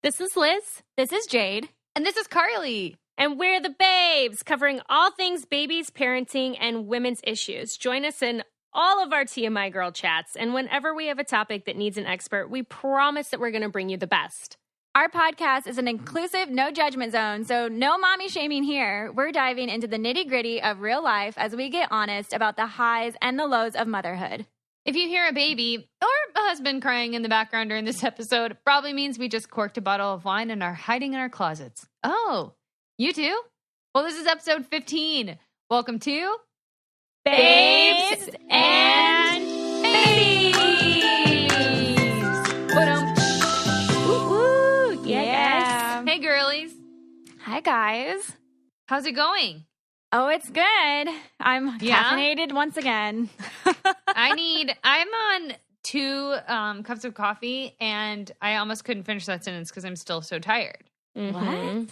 This is Liz. This is Jade. And this is Carly. And we're the Babes, covering all things babies, parenting, and women's issues. Join us in all of our TMI Girl chats. And whenever we have a topic that needs an expert, we promise that we're going to bring you the best. Our podcast is an inclusive, no judgment zone, so no mommy shaming here. We're diving into the nitty-gritty of real life as we get honest about the highs and the lows of motherhood. If you hear a baby or a husband crying in the background during this episode, it probably means we just corked a bottle of wine and are hiding in our closets. Oh, you too? Well, this is episode 15. Welcome to Babes and Babies. Woo-woo. Yeah. Hey, girlies. Hi, guys. How's it going? Oh, it's good. I'm caffeinated once again. I'm on 2 cups of coffee, and I almost couldn't finish that sentence because I'm still so tired. Mm-hmm. What?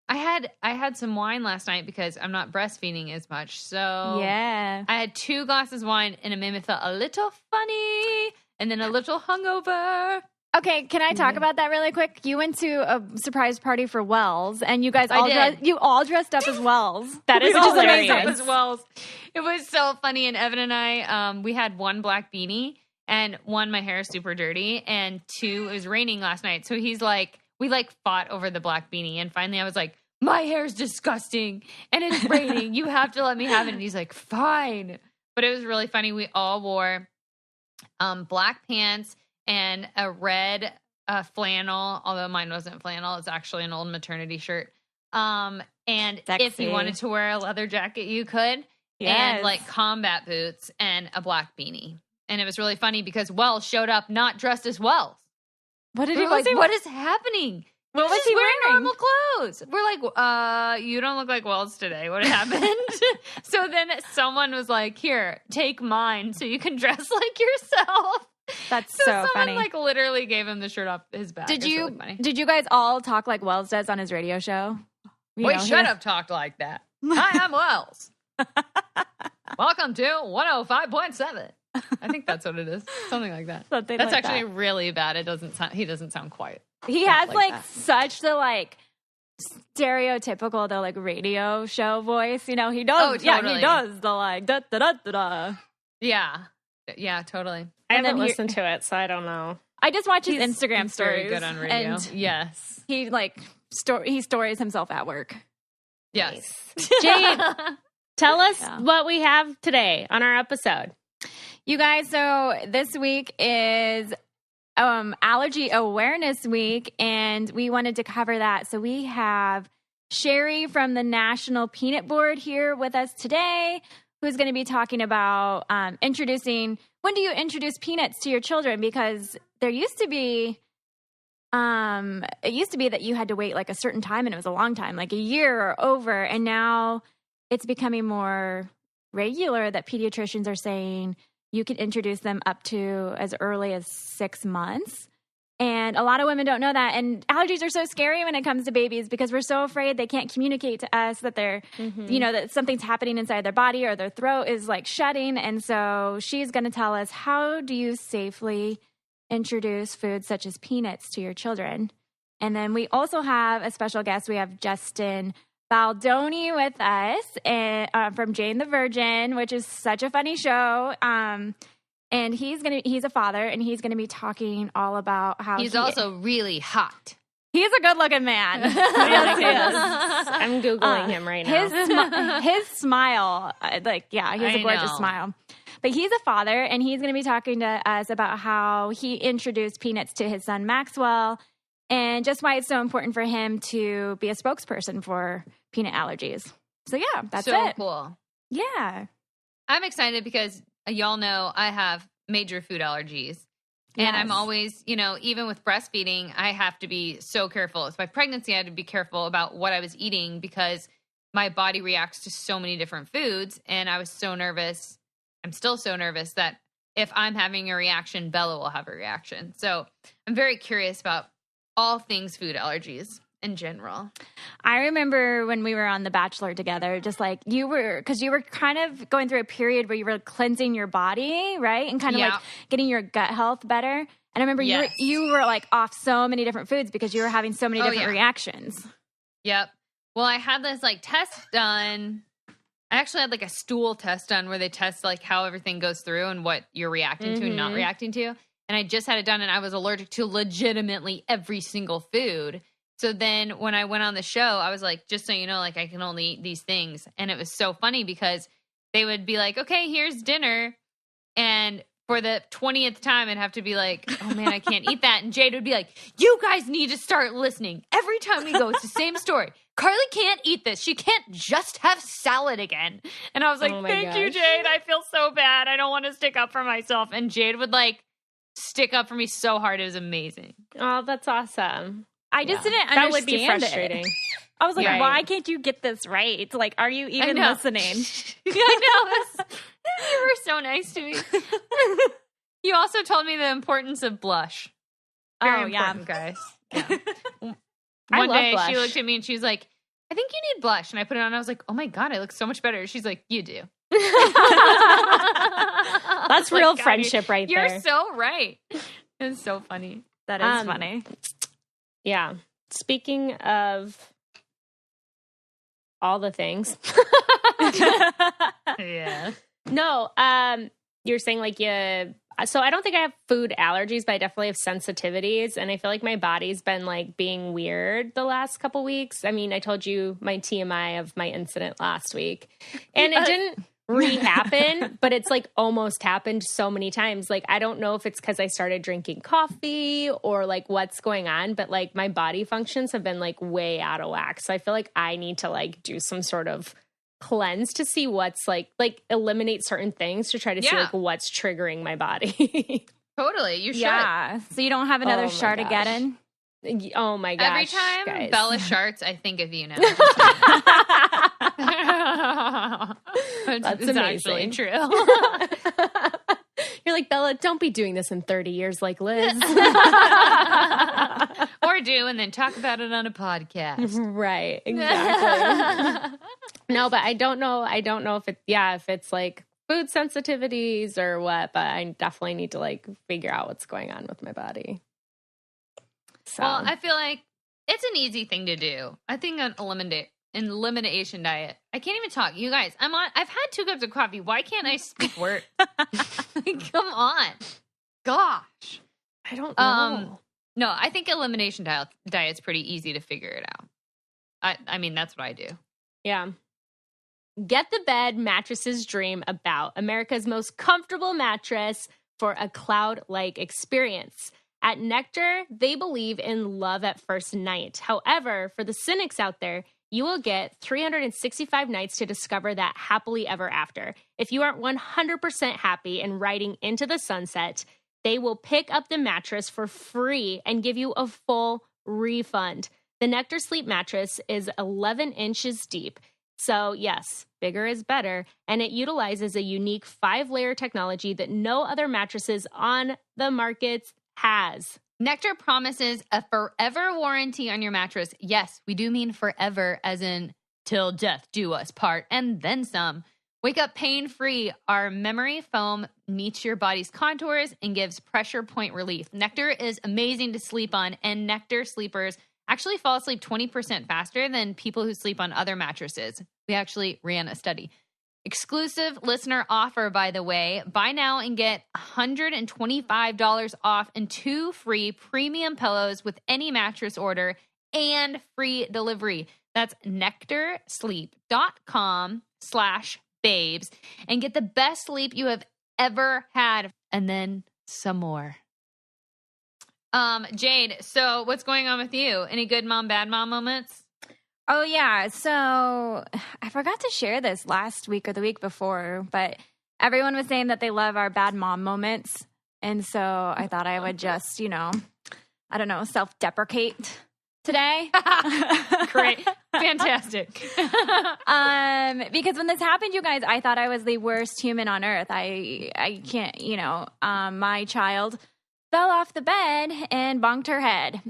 I had some wine last night because I'm not breastfeeding as much. So yeah, I had 2 glasses of wine, and it made me feel a little funny and then a little hungover. Okay, can I talk about that really quick? You went to a surprise party for Wells, and you guys all dressed up as Wells. That is hilarious. As Wells. It was so funny. And Evan and I, we had 1 black beanie, and 1, my hair is super dirty, and 2, it was raining last night. So he's like, we fought over the black beanie, and finally I was like, my hair's disgusting, and it's raining. You have to let me have it. And he's like, fine. But it was really funny. We all wore black pants and a red flannel, although mine wasn't flannel. It's actually an old maternity shirt. And Sexy. if you wanted to wear a leather jacket, you could. Yes. And combat boots and a black beanie. And it was really funny because Wells showed up not dressed as Wells. What did We he were like? like, what is happening? What was He's he wearing wearing? normal clothes. We're like, you don't look like Wells today. What happened? So then someone was like, here, take mine so you can dress like yourself. That's so funny. Someone literally gave him the shirt off his back. Did It's you really funny. did you guys all talk like Wells does on his radio show? We should have talked like that. Hi, I'm Wells. Welcome to 105.7. I think that's what it is. Something like that. Something That's like actually that. really bad. He doesn't sound quite. He not has that. such the stereotypical the radio show voice. You know, he does. Oh, Yeah, totally. he does the da da da da da. Yeah, totally. I And haven't then listened to it, so I don't know. I just watch his He's Instagram stories. very good on radio. And Yes. he he stories himself at work. Yes. Jade, tell us Yeah. what we have today on our episode. You guys, so this week is Allergy Awareness Week, and we wanted to cover that. So we have Sherry from the National Peanut Board here with us today, who's going to be talking about when do you introduce peanuts to your children? Because there used to be, it used to be that you had to wait a certain time, and it was a long time, like a year or over. And now it's becoming more regular that pediatricians are saying you can introduce them up to as early as 6 months. And a lot of women don't know that. And allergies are so scary when it comes to babies because we're so afraid they can't communicate to us that they're, that something's happening inside their body or their throat is shutting. And so she's going to tell us, how do you safely introduce foods such as peanuts to your children? And then we also have a special guest. We have Justin Baldoni with us from Jane the Virgin, which is such a funny show. And he's a father, and he's gonna be talking all about how He's also really hot. He's a good-looking man. Yes, he is. I'm Googling him right now. His smile, he has a gorgeous smile. But he's a father, and he's going to be talking to us about how he introduced peanuts to his son Maxwell, and just why it's so important for him to be a spokesperson for peanut allergies. So yeah, that's so it. Cool. Yeah. I'm excited because y'all know I have major food allergies. And Yes. I'm always, even with breastfeeding, I have to be so careful. It's my pregnancy, I had to be careful about what I was eating because my body reacts to so many different foods. And I was so nervous. I'm still so nervous that if I'm having a reaction, Bella will have a reaction. So I'm very curious about all things food allergies in general. I remember when we were on The Bachelor together, just you were kind of going through a period where you were cleansing your body, right? And kind of getting your gut health better. And I remember Yes. you were like off so many different foods because you were having so many different reactions. Yep. Well, I had this like test done. I actually had like a stool test done where they test like how everything goes through and what you're reacting to and not reacting to. And I just had it done and I was allergic to legitimately every single food. So then when I went on the show, I was like, just so you know, like I can only eat these things. And it was so funny because they would be like, okay, here's dinner. And for the 20th time, I'd have to be like, oh man, I can't eat that. And Jade would be like, you guys need to start listening. Every time we go, it's the same story. Carly can't eat this. She can't just have salad again. And I was like, thank you, Jade. I feel so bad. I don't want to stick up for myself. And Jade would like stick up for me so hard. It was amazing. Oh, that's awesome. I just didn't understand that would be frustrating. I was like, why can't you get this right? Like, are you even listening? I know. You were so nice to me. You also told me the importance of blush. Very important, guys. Yeah. One day blush. she looked at me and she was like, I think you need blush. And I put it on and I was like, oh my God, I look so much better. She's like, you do. That's real friendship right there. You're so right. It's so funny. That is funny. Yeah. Speaking of all the things. Yeah. No, you're saying like so I don't think I have food allergies, but I definitely have sensitivities. And I feel like my body's been like being weird the last couple weeks. I mean, I told you my TMI of my incident last week and it didn't re-happen, but it's like almost happened so many times. Like, I don't know if it's because I started drinking coffee or like what's going on, but like my body functions have been like way out of whack. So I feel like I need to like do some sort of cleanse to see what's like eliminate certain things to try to see like what's triggering my body. Totally. You should. Yeah. So you don't have another Shartigeddon? Oh my gosh. Every time guys. Bella sharts, I think of you now. That's it's amazing. Actually true. You're like, Bella, don't be doing this in 30 years like Liz. Or do and then talk about it on a podcast. Right. Exactly. No, but I don't know if it's like food sensitivities or what, but I definitely need to like figure out what's going on with my body. So. Well, I feel like it's an easy thing to do. I think an elimination diet. I can't even talk. You guys, I've had 2 cups of coffee. Why can't I speak words? Come on. Gosh. I don't know. No, I think elimination diet's pretty easy to figure it out. I mean, that's what I do. Yeah. Get the bed mattresses dream about America's most comfortable mattress for a cloud-like experience. At Nectar, they believe in love at first night. However, for the cynics out there, you will get 365 nights to discover that happily ever after. If you aren't 100% happy and riding into the sunset, they will pick up the mattress for free and give you a full refund. The Nectar Sleep mattress is 11 inches deep. So yes, bigger is better, and it utilizes a unique 5-layer technology that no other mattresses on the market has. Nectar promises a forever warranty on your mattress. Yes, we do mean forever, as in till death do us part, and then some. Wake up pain-free. Our memory foam meets your body's contours and gives pressure point relief. Nectar is amazing to sleep on, and Nectar sleepers actually fall asleep 20% faster than people who sleep on other mattresses. We actually ran a study. Exclusive listener offer, by the way. Buy now and get $125 off and 2 free premium pillows with any mattress order and free delivery. That's nectarsleep.com/babes and get the best sleep you have ever had, and then some more. Jade, so what's going on with you? Any good mom, bad mom moments? Oh, yeah. So I forgot to share this last week or the week before, but everyone was saying that they love our bad mom moments. And so I thought I would just, self-deprecate today. Great. Fantastic. Because when this happened, you guys, I thought I was the worst human on earth. I can't, my child fell off the bed and bonked her head.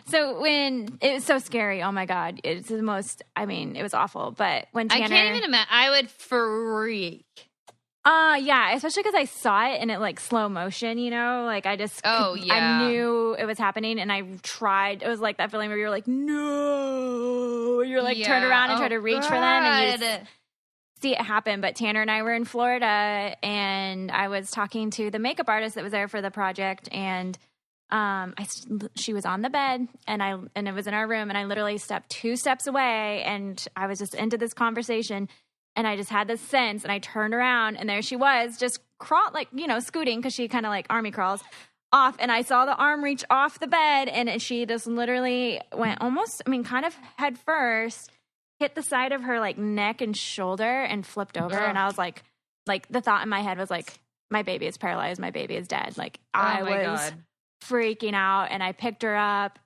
So when it was so scary, oh my God, it's the most, it was awful. But when Tanner, I can't even imagine, I would freak. Yeah, especially because I saw it in it like slow motion, you know, like I just, I knew it was happening, and I tried. It was like that feeling where you're like, no, you're like turn around and try to reach for them, and you just see it happen. But Tanner and I were in Florida, and I was talking to the makeup artist that was there for the project, and she was on the bed, and it was in our room, and I literally stepped 2 steps away, and I was just into this conversation. And I just had this sense, and I turned around, and there she was, just scooting, because she kind of like army crawls off. And I saw the arm reach off the bed, and she just literally went kind of head first, hit the side of her like neck and shoulder, and flipped over. And I was like the thought in my head was like, my baby is paralyzed, my baby is dead. Like I was freaking out, and I picked her up.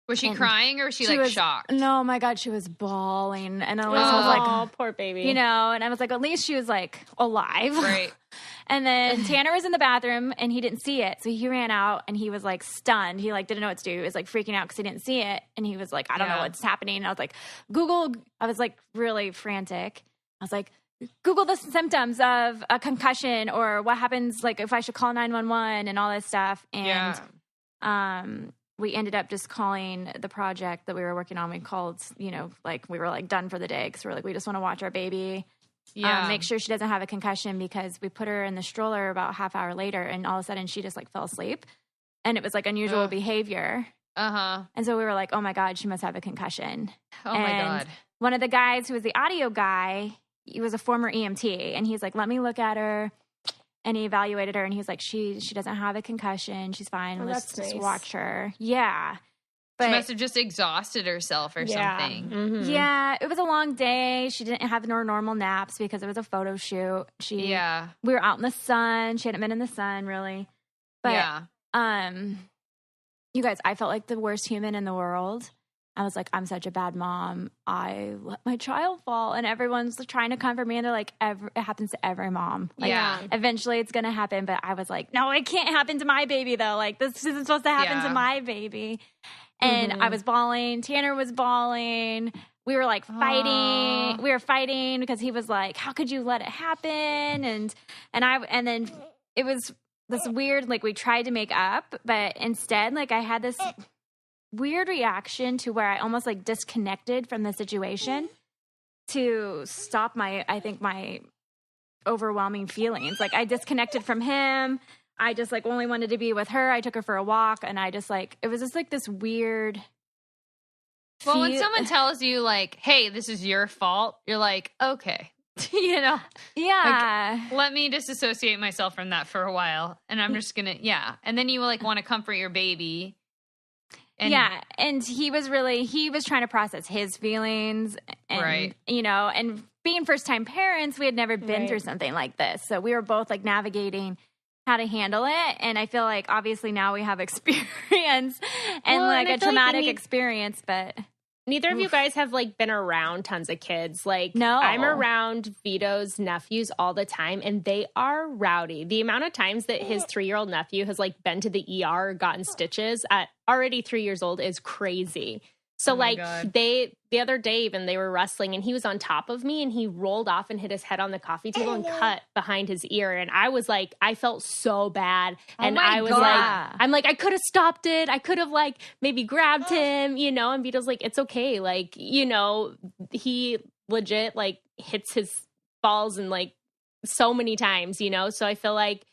Was she crying, or was she like shocked? No, my God, she was bawling. And I was like, oh, poor baby. You know, and I was like, at least she was like alive. Right. And then Tanner was in the bathroom, and he didn't see it. So he ran out, and he was like stunned. He like didn't know what to do. He was like freaking out because he didn't see it. And he was like, I don't know what's happening. And I was like, Google. I was like really frantic. I was like, Google the symptoms of a concussion, or what happens like if I should call 911 and all this stuff. And we ended up just calling the project that we were working on. We called, we were like done for the day, because we're like, we just want to watch our baby. Make sure she doesn't have a concussion, because we put her in the stroller about half hour later, and all of a sudden she just like fell asleep, and it was like unusual behavior. And so we were like, oh my God, she must have a concussion. Oh my God. One of the guys who was the audio guy, he was a former EMT, and he's like, let me look at her. And he evaluated her, and he's like, she doesn't have a concussion. She's fine. Oh, Let's that's just nice. watch her. Yeah. But She must have just exhausted herself or something. Mm-hmm. Yeah, it was a long day. She didn't have her normal naps because it was a photo shoot. We were out in the sun. She hadn't been in the sun really. But you guys, I felt like the worst human in the world. I was like, I'm such a bad mom. I let my child fall, and everyone's trying to comfort me, and they're like, it happens to every mom. Like, eventually it's going to happen. But I was like, no, it can't happen to my baby though. Like, this isn't supposed to happen to my baby. And I was bawling. Tanner was bawling. We were like fighting. Aww. We were fighting because he was like, how could you let it happen? And then it was this weird, like we tried to make up, but instead, like I had this weird reaction to where I almost like disconnected from the situation to stop my overwhelming feelings. Like I disconnected from him. I just like only wanted to be with her. I took her for a walk, and I just like, it was just like this weird. Well, when someone tells you like, hey, this is your fault, you're like, okay, Yeah. Like, let me disassociate myself from that for a while. And I'm just going to, And then you like want to comfort your baby. And he was trying to process his feelings, and, and being first time parents, we had never been through something like this. So we were both like navigating how to handle it. And I feel like obviously now we have experience and a traumatic experience, but neither of you guys have like been around tons of kids. Like, no, I'm around Vito's nephews all the time, and they are rowdy. The amount of times that his 3-year-old nephew has like been to the ER, gotten stitches at already 3 years old is crazy. So the other day even they were wrestling, and he was on top of me, and he rolled off and hit his head on the coffee table and cut behind his ear. And I was like, I felt so bad. And I was like, I could have stopped it. I could have like maybe grabbed him, and Vito's like, it's okay. Like, he legit like hits his balls and like so many times, so I feel like,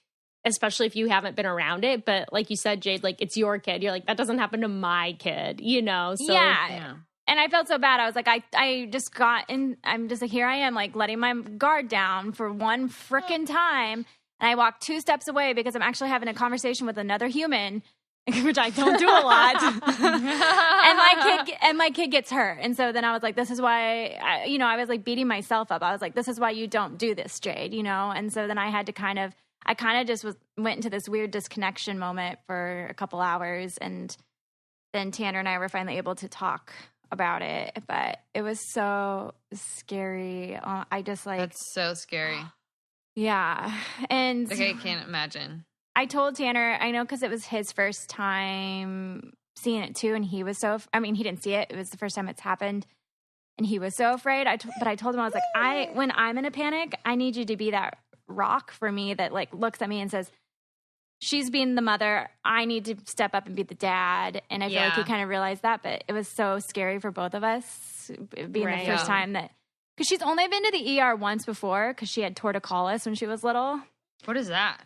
especially if you haven't been around it, but like you said, Jade, like it's your kid. You're like, that doesn't happen to my kid, So yeah. And I felt so bad. I was like, I just got in. I'm just like, here I am, like letting my guard down for one frickin' time. And I walked 2 steps away because I'm actually having a conversation with another human, which I don't do a lot. and my kid gets hurt. And so then I was like, this is why, I was like beating myself up. I was like, this is why you don't do this, Jade, And so then I had to went into this weird disconnection moment for a couple hours, and then Tanner and I were finally able to talk about it, but it was so scary. I just like, that's so scary. Yeah. And I can't imagine. I told Tanner, I know, because it was his first time seeing it too, and he was he didn't see it. It was the first time it's happened, and he was so afraid. But I told him, I was like, when I'm in a panic, I need you to be that rock for me that like looks at me and says, she's being the mother. I need to step up and be the dad. And I feel like he kind of realized that, but it was so scary for both of us being the first time that, because she's only been to the ER once before because she had torticollis when she was little. What is that?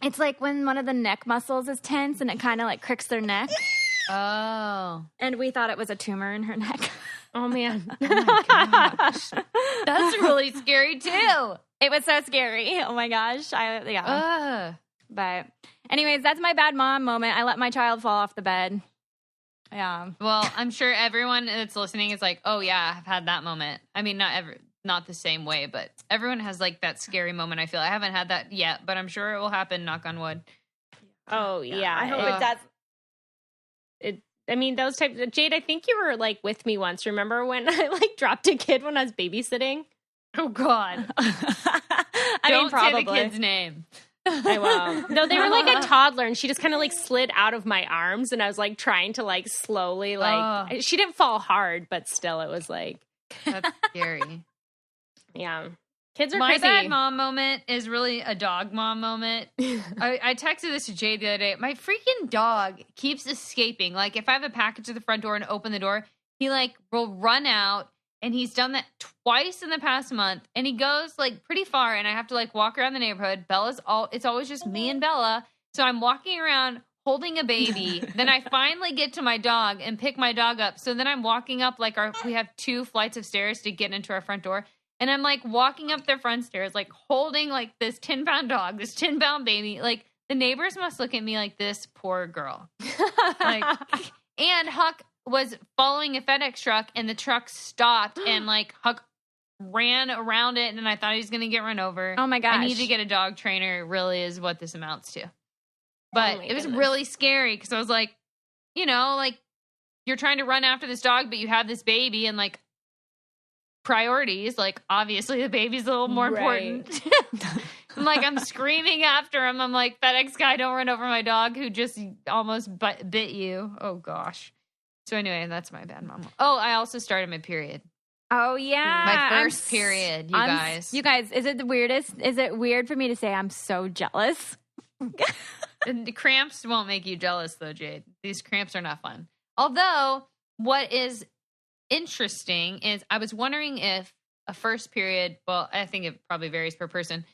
It's like when one of the neck muscles is tense and it kind of like cricks their neck. Oh. And we thought it was a tumor in her neck. Oh, man. Oh, my gosh. That's really scary, too. It was so scary. Oh, my gosh. But anyways, that's my bad mom moment. I let my child fall off the bed. Yeah. Well, I'm sure everyone that's listening is like, oh, yeah, I've had that moment. I mean, not the same way, but everyone has like that scary moment. I feel I haven't had that yet, but I'm sure it will happen. Knock on wood. Oh, yeah. I hope it does. I mean, those types of, Jade, I think you were like with me once. Remember when I like dropped a kid when I was babysitting? Oh, God. Don't say the kid's name. I won't. No, they were like a toddler, and she just kind of like slid out of my arms, and I was like trying to like slowly like. She didn't fall hard, but still, it was like that's scary. Yeah, kids are my crazy. bad mom moment is really a dog mom moment. I texted this to Jade the other day. My freaking dog keeps escaping. Like if I have a package at the front door and open the door, he like will run out. And he's done that twice in the past month. And he goes like pretty far. And I have to like walk around the neighborhood. It's always just me and Bella. So I'm walking around holding a baby. Then I finally get to my dog and pick my dog up. So then I'm walking up like we have 2 flights of stairs to get into our front door. And I'm like walking up the front stairs, like holding like this 10-pound dog, this 10-pound baby. Like the neighbors must look at me like this poor girl. Like, and Huck was following a FedEx truck and the truck stopped and like Huck ran around it and I thought he was going to get run over. Oh my gosh. I need to get a dog trainer really is what this amounts to. But it was really scary because I was like, you know, like you're trying to run after this dog, but you have this baby and like priorities, like obviously the baby's a little more important. I'm like, I'm screaming after him. I'm like, FedEx guy, don't run over my dog who just almost bit you. Oh gosh. So anyway, that's my bad mom. Oh, I also started my period. Oh, yeah. My first period, you guys. You guys, is it the weirdest? Is it weird for me to say I'm so jealous? The cramps won't make you jealous, though, Jade. These cramps are not fun. Although, what is interesting is I was wondering if a first period, well, I think it probably varies per person,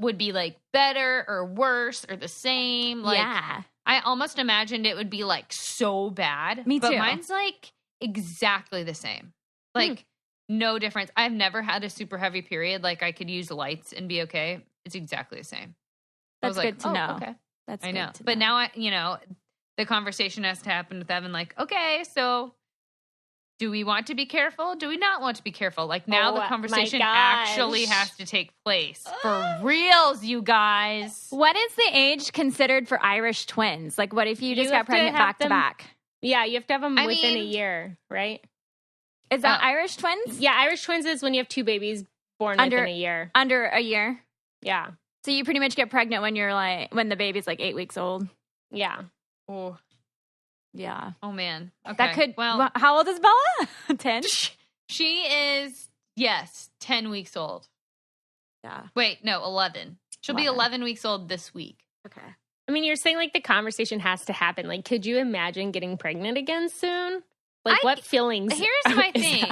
would be like better or worse or the same. Like, yeah. I almost imagined it would be like so bad. Me too. But mine's like exactly the same. Like no difference. I've never had a super heavy period. Like I could use lights and be okay. It's exactly the same. That's good to know. Okay. That's I know. Good to but know. now the conversation has to happen with Evan. Like, okay, so do we want to be careful? Do we not want to be careful? Like now the conversation actually has to take place. For reals, you guys. What is the age considered for Irish twins? Like what if you just got pregnant back to back? Yeah, you have to have them within a year, right? Is that Irish twins? Yeah, Irish twins is when you have 2 babies born within a year. Under a year? Yeah. So you pretty much get pregnant when when the baby's like 8 weeks old. Yeah. Oh. Yeah. Oh, man. Okay. That could, well, how old is Bella? 10? She is, 10 weeks old. Yeah. Wait, no, 11. She'll be 11 weeks old this week. Okay. I mean, you're saying like the conversation has to happen. Like, could you imagine getting pregnant again soon? Like, what feelings? Here's my thing.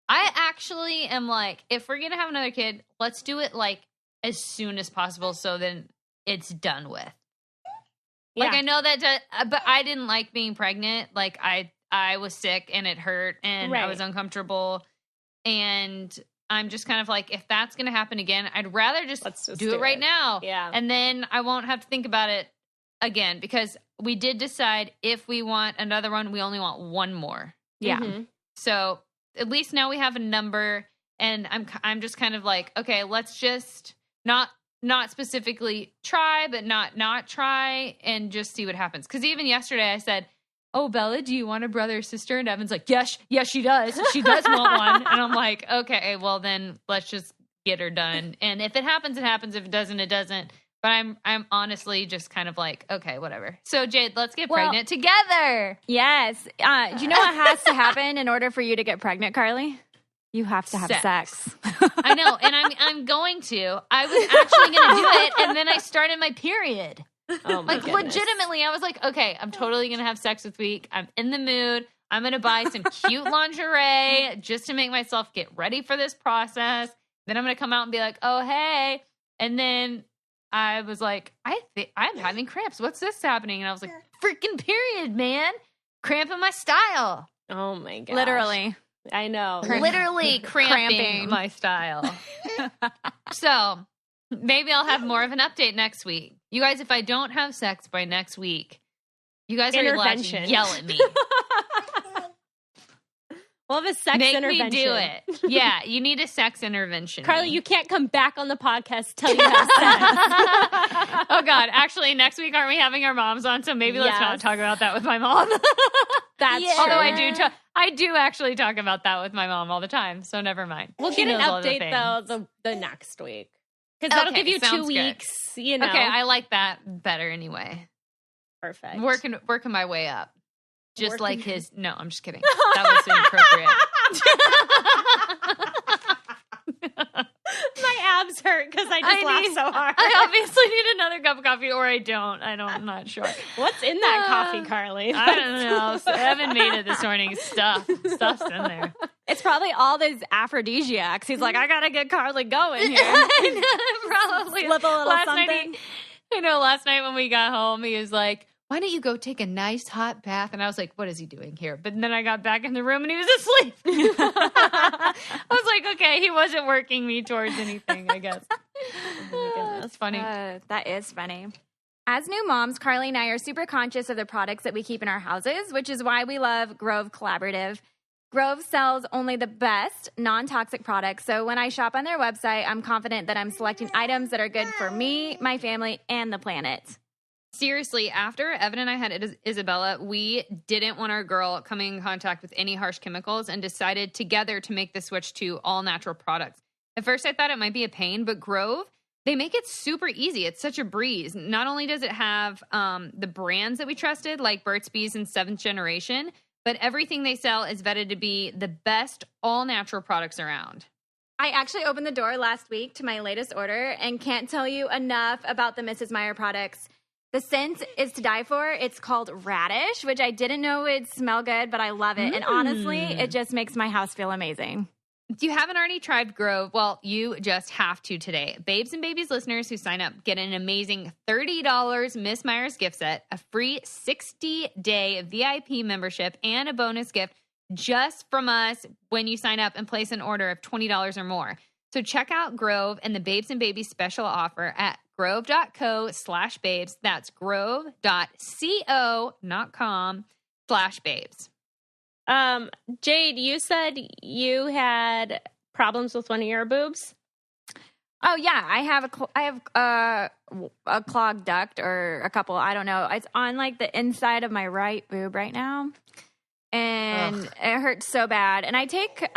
I actually am like, if we're going to have another kid, let's do it like as soon as possible so then it's done with. Yeah. Like, I know that, but I didn't like being pregnant. Like, I was sick and it hurt and I was uncomfortable. And I'm just kind of like, if that's going to happen again, I'd rather just do it right now. Yeah. And then I won't have to think about it again because we did decide if we want another one, we only want one more. Yeah. Mm-hmm. So at least now we have a number and I'm just kind of like, okay, let's just not specifically try, but not try and just see what happens. Because even yesterday I said, oh, Bella, do you want a brother or sister? And Evan's like, yes, she does. She does want one. And I'm like, okay, well then let's just get her done. And if it happens, it happens. If it doesn't, it doesn't. But I'm honestly just kind of like, okay, whatever. So Jade, let's get pregnant together. Yes. Do you know what has to happen in order for you to get pregnant, Carly? You have to have sex. I know, and I'm going to. I was actually going to do it, and then I started my period. Oh my goodness. Legitimately, I was like, okay, I'm totally going to have sex this week. I'm in the mood. I'm going to buy some cute lingerie just to make myself get ready for this process. Then I'm going to come out and be like, oh, hey. And then I was like, I'm having cramps. What's this happening? And I was like, freaking period, man. Cramp in my style. Oh my gosh. Literally. I know. Literally cramping my style. So maybe I'll have more of an update next week. You guys, if I don't have sex by next week, you guys are allowed to yell at me. We'll have a sex intervention. Make me do it. Yeah, you need a sex intervention. Carly, you can't come back on the podcast till you have sex. Oh, God. Actually, next week, aren't we having our moms on? So maybe let's not talk about that with my mom. That's true. Although I do actually talk about that with my mom all the time. So never mind. We'll get an update, though, the next week. Because that'll give you 2 weeks, you know. Okay, I like that better anyway. Perfect. Working my way up. Just like his... No, I'm just kidding. That was inappropriate. My abs hurt because I just laughed so hard. I obviously need another cup of coffee, or I don't. I'm not sure. What's in that coffee, Carly? I don't know. So I haven't made it this morning. Stuff's in there. It's probably all those aphrodisiacs. He's like, I got to get Carly going here. Probably. Slip a little something. Last night when we got home, he was like, why don't you go take a nice hot bath? And I was like, what is he doing here? But then I got back in the room and he was asleep. I was like, okay, he wasn't working me towards anything, I guess. Oh my goodness. That's funny. That is funny. As new moms, Carly and I are super conscious of the products that we keep in our houses, which is why we love Grove Collaborative. Grove sells only the best non-toxic products. So when I shop on their website, I'm confident that I'm selecting items that are good for me, my family, and the planet. Seriously, after Evan and I had Isabella, we didn't want our girl coming in contact with any harsh chemicals and decided together to make the switch to all natural products. At first, I thought it might be a pain, but Grove, they make it super easy. It's such a breeze. Not only does it have the brands that we trusted, like Burt's Bees and 7th Generation, but everything they sell is vetted to be the best all-natural products around. I actually opened the door last week to my latest order and can't tell you enough about the Mrs. Meyer products. The scent is to die for. It's called Radish, which I didn't know would smell good, but I love it. And honestly, it just makes my house feel amazing. If you haven't already tried Grove, well, you just have to today. Babes and Babies listeners who sign up get an amazing $30 Miss Meyer's gift set, a free 60-day VIP membership, and a bonus gift just from us when you sign up and place an order of $20 or more. So check out Grove and the Babes and Babies special offer at grove.co/babes. That's grove.co.com/babes. Jade, you said you had problems with one of your boobs. Oh yeah, I have a clogged duct or a couple. I don't know. It's on like the inside of my right boob right now, and it hurts so bad. And I take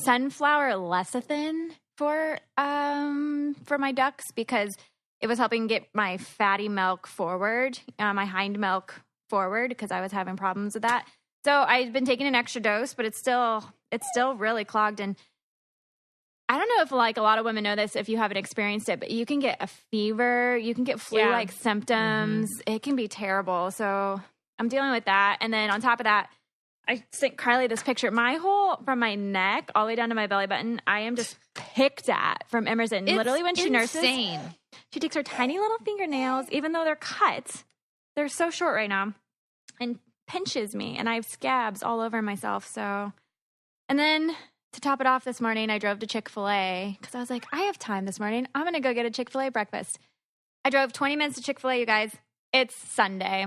sunflower lecithin for my ducts because it was helping get my fatty milk forward, my hind milk forward, because I was having problems with that. So I've been taking an extra dose, but it's still really clogged. And I don't know if like a lot of women know this if you haven't experienced it, but you can get a fever, you can get flu-like symptoms. Mm-hmm. It can be terrible. So I'm dealing with that. And then on top of that, I sent Carly this picture. My whole, from my neck all the way down to my belly button, I am just picked at from Emerson. It's literally when she insane. nurses, she takes her tiny little fingernails, even though they're cut, they're so short right now, and pinches me, and I have scabs all over myself. So, and then to top it off this morning, I drove to Chick-fil-A because I was like, I have time this morning. I'm going to go get a Chick-fil-A breakfast. I drove 20 minutes to Chick-fil-A, you guys. It's Sunday.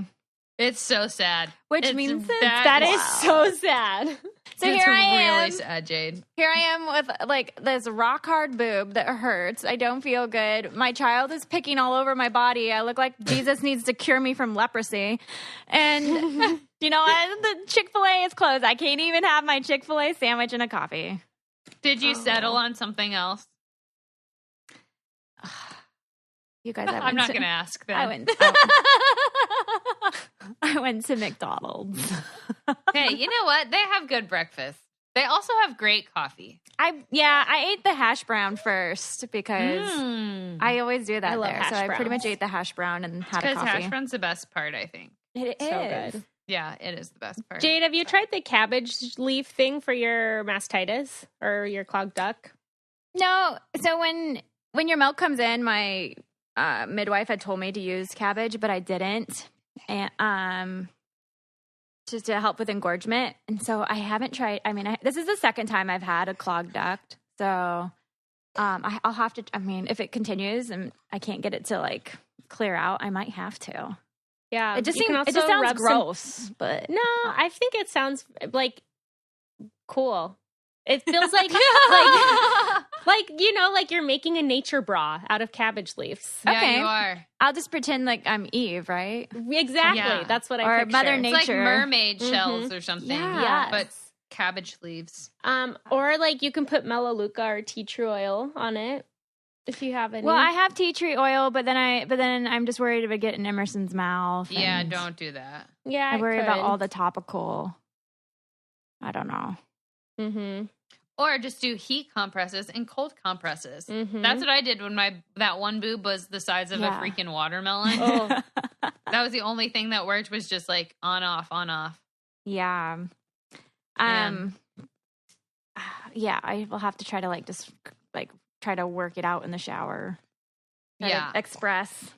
It's so sad. Which means that is so sad. So here I am. Really sad, Jade. Here I am with like this rock hard boob that hurts. I don't feel good. My child is picking all over my body. I look like Jesus needs to cure me from leprosy. And you know what? The Chick-fil-A is closed. I can't even have my Chick-fil-A sandwich and a coffee. Did you settle on something else? You guys, I'm not going to ask then. I went to McDonald's. Hey, you know what? They have good breakfast. They also have great coffee. I ate the hash brown first because I always do that I love there. hash So I pretty browns. much ate the hash brown and had a Because coffee. hash brown's the best part, I think. It So is. good. Yeah, it is the best part. Jade, have you tried the cabbage leaf thing for your mastitis or your clogged duct? No. So when your milk comes in, my midwife had told me to use cabbage, but I didn't. And just to help with engorgement. And so I haven't tried. I mean, this is the second time I've had a clogged duct. So I'll have to, I mean, if it continues and I can't get it to like clear out, I might have to. Yeah. It just you can seems, it also just sounds rub gross, but No, I think it sounds like cool. It feels like like you're making a nature bra out of cabbage leaves. Yeah, Okay. you are. I'll just pretend like I'm Eve, right? Exactly. Yeah. That's what I Or picture. Mother It's like Nature. mermaid shells or something. Yeah. But cabbage leaves. Or like you can put melaleuca or tea tree oil on it if you have any. Well, I have tea tree oil, but then I'm just worried if I get in Emerson's mouth. Yeah, and don't do that. yeah, I worry about all the topical. I don't know. Mm-hmm. Or just do heat compresses and cold compresses. Mm-hmm. That's what I did when that one boob was the size of Yeah. a freaking watermelon. Oh. That was the only thing that worked, was just like on off. Yeah. Yeah, I will have to try to like just like try to work it out in the shower. Try to Yeah. express.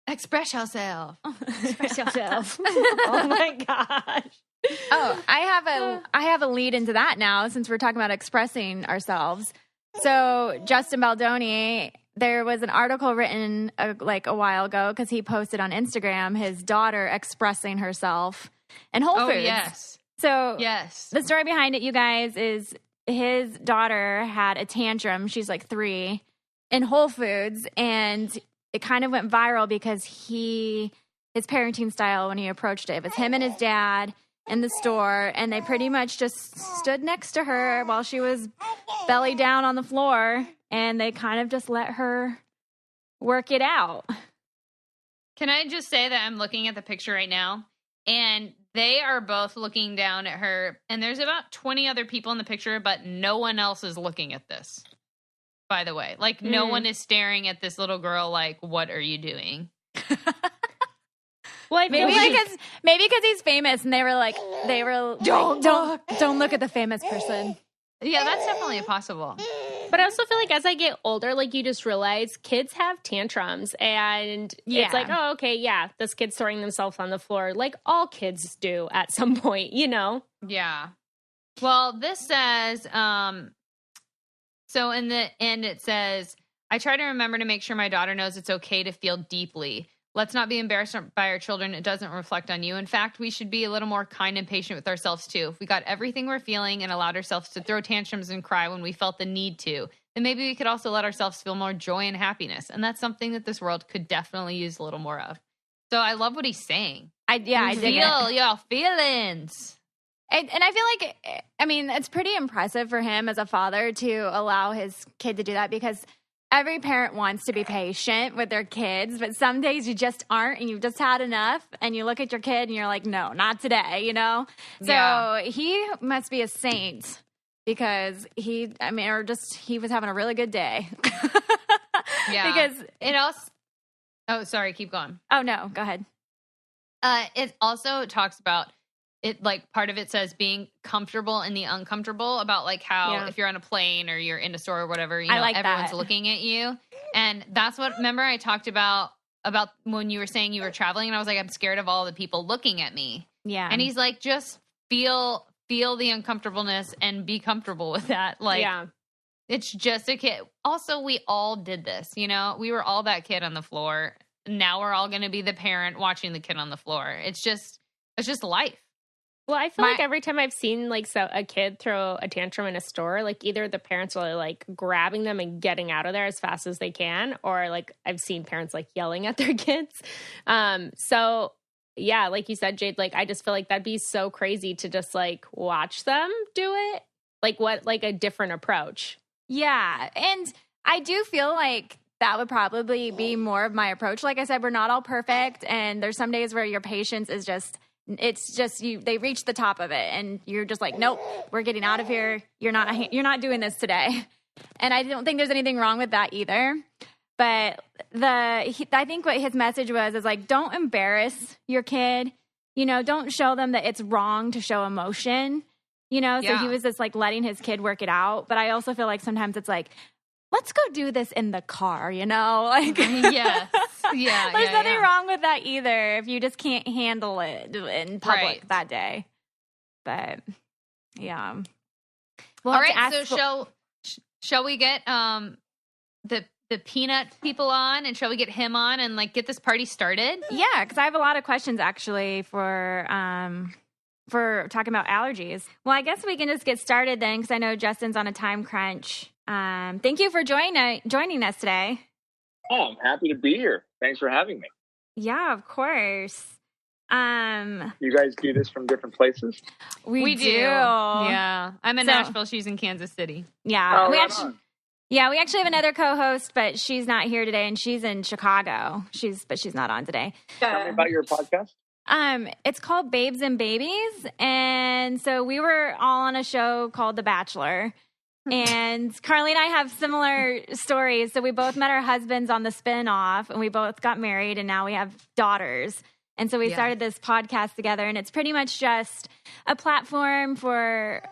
Express yourself. Express yourself. Oh my gosh. Oh, I have a lead into that now since we're talking about expressing ourselves. So Justin Baldoni, there was an article written like a while ago because he posted on Instagram his daughter expressing herself in Whole Oh, Foods. yes. So Yes. the story behind it, you guys, is his daughter had a tantrum. She's like 3 in Whole Foods, and it kind of went viral because his parenting style when he approached it was him and his dad in the store, and they pretty much just stood next to her while she was belly down on the floor, and they kind of just let her work it out. Can I just say that I'm looking at the picture right now, and they are both looking down at her, and there's about 20 other people in the picture, but no one else is looking at this, by the way. Like, no one is staring at this little girl like, what are you doing? Well, I feel Maybe because he's famous, and they were like, don't look at the famous person. Yeah, that's definitely possible. but I also feel like as I get older, like you just realize kids have tantrums, and Yeah. it's like, oh, okay, yeah, this kid's throwing themselves on the floor, like all kids do at some point, you know? Yeah. Well, this says, so in the end it says, I try to remember to make sure my daughter knows it's okay to feel deeply. Let's not be embarrassed by our children. It doesn't reflect on you. In fact, we should be a little more kind and patient with ourselves too. If we got everything we're feeling and allowed ourselves to throw tantrums and cry when we felt the need to, then maybe we could also let ourselves feel more joy and happiness. And that's something that this world could definitely use a little more of. So I love what he's saying. I dig Feel it. your feelings. And I feel like, I mean, it's pretty impressive for him as a father to allow his kid to do that, because every parent wants to be patient with their kids, but some days you just aren't, and you've just had enough, and you look at your kid and you're like, no, not today, you know? So Yeah. he must be a saint, because he was having a really good day. Yeah. Because, It also, oh, sorry, keep going. oh no, go ahead. It also talks about it, like part of it says being comfortable in the uncomfortable, about like how if you're on a plane or you're in a store or whatever, you know, like everyone's that. looking at you. And that's what, remember I talked about when you were saying you were traveling, and I was like, I'm scared of all the people looking at me. Yeah. And he's like, just feel the uncomfortableness and be comfortable with that. Like, yeah. it's just a kid. Also, we all did this, you know, we were all that kid on the floor. Now we're all going to be the parent watching the kid on the floor. It's just life. Well, I feel like every time I've seen like a kid throw a tantrum in a store, like either the parents are like grabbing them and getting out of there as fast as they can, or like I've seen parents like yelling at their kids. So yeah, like you said, Jade, like I just feel like that'd be so crazy to just like watch them do it. Like a different approach. Yeah. And I do feel like that would probably be more of my approach. Like I said, we're not all perfect, and there's some days where your patience is just It's just they reach the top of it and you're just like, nope, we're getting out of here. You're not doing this today. And I don't think there's anything wrong with that either. But I think what his message was is like, don't embarrass your kid. Don't show them that it's wrong to show emotion. So he was just like letting his kid work it out. But I also feel like sometimes it's like, let's go do this in the car, like yes. Yeah. There's nothing wrong with that either if you just can't handle it in public that day. But yeah. All right. So shall we get the peanut people on, and shall we get him on and like get this party started? Yeah, because I have a lot of questions actually for talking about allergies. Well, I guess we can just get started then, because I know Justin's on a time crunch. Thank you for joining us today. Oh, I'm happy to be here. Thanks for having me. Yeah, of course. You guys do this from different places? We do. Yeah. I'm in Nashville. She's in Kansas City. Yeah. Oh, we actually have another co-host, but she's not here today, and she's in Chicago. But she's not on today. Tell me about your podcast. It's called Babes and Babies. And so we were all on a show called The Bachelor. And Carly and I have similar stories. So we both met our husbands on the spin-off, and we both got married, and now we have daughters. And so we started this podcast together, and it's pretty much just a platform for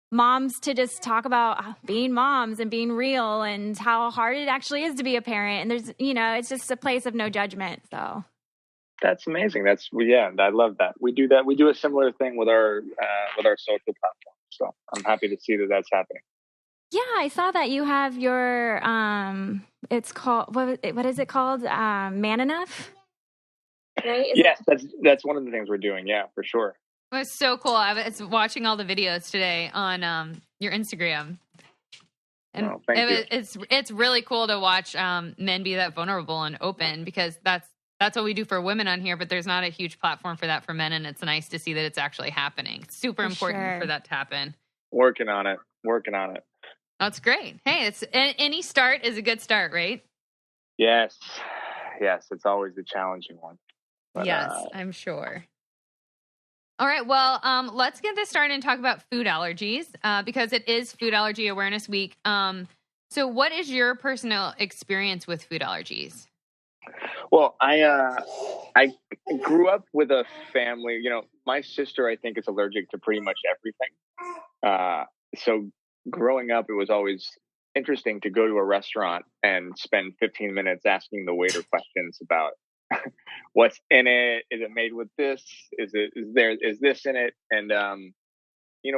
moms to just talk about being moms and being real and how hard it actually is to be a parent. And there's, it's just a place of no judgment. So that's amazing. I love that. We do that. We do a similar thing with our social platform. So I'm happy to see that that's happening. Yeah, I saw that you have your, it's called, what is it called? Man Enough? Right? Yes, that's one of the things we're doing. Yeah, for sure. It was so cool. I was watching all the videos today on your Instagram. And it's really cool to watch men be that vulnerable and open, because that's what we do for women on here, but there's not a huge platform for that for men, and it's nice to see that it's actually happening. It's super important for that to happen. Working on it. That's great. Hey, any start is a good start, right? Yes, it's always a challenging one. But, yes, I'm sure. All right, well, let's get this started and talk about food allergies, because it is Food Allergy Awareness Week. So what is your personal experience with food allergies? Well, I grew up with a family, my sister, I think, is allergic to pretty much everything. So growing up, it was always interesting to go to a restaurant and spend 15 minutes asking the waiter questions about what's in it. Is it made with this? Is this in it? And,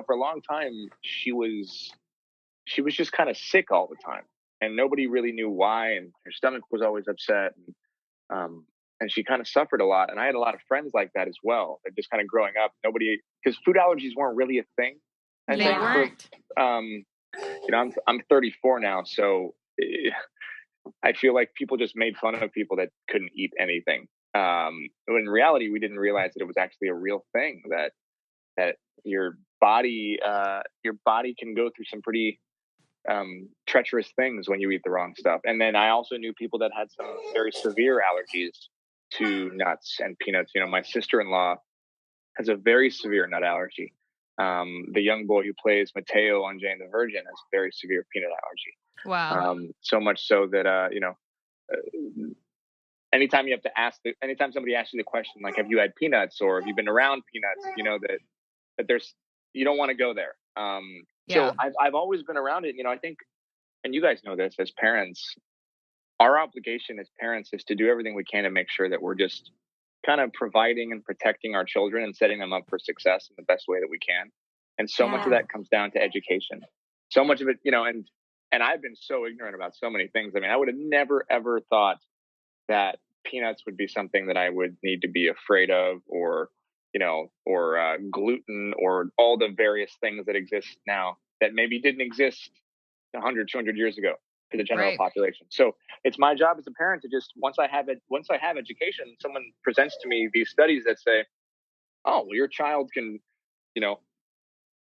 for a long time, she was just kind of sick all the time, and nobody really knew why. And her stomach was always upset. And she kind of suffered a lot. And I had a lot of friends like that as well. That just kind of growing up, because food allergies weren't really a thing. They weren't. I'm 34 now, so I feel like people just made fun of people that couldn't eat anything. When in reality, we didn't realize that it was actually a real thing, that your body can go through some pretty treacherous things when you eat the wrong stuff. And then I also knew people that had some very severe allergies to nuts and peanuts. My sister-in-law has a very severe nut allergy. The young boy who plays Mateo on Jane the Virgin has a very severe peanut allergy. Wow. So much so that, anytime somebody asks you the question, like, have you had peanuts or have you been around peanuts, that there's, you don't want to go there. So I've always been around it. I think, and you guys know this as parents, our obligation as parents is to do everything we can to make sure that we're just kind of providing and protecting our children and setting them up for success in the best way that we can. And so much of that comes down to education. So much of it, and I've been so ignorant about so many things. I mean, I would have never, ever thought that peanuts would be something that I would need to be afraid of, or gluten, or all the various things that exist now that maybe didn't exist 100, 200 years ago to the general population. So it's my job as a parent to just, once I have education, someone presents to me these studies that say, oh, well, your child can,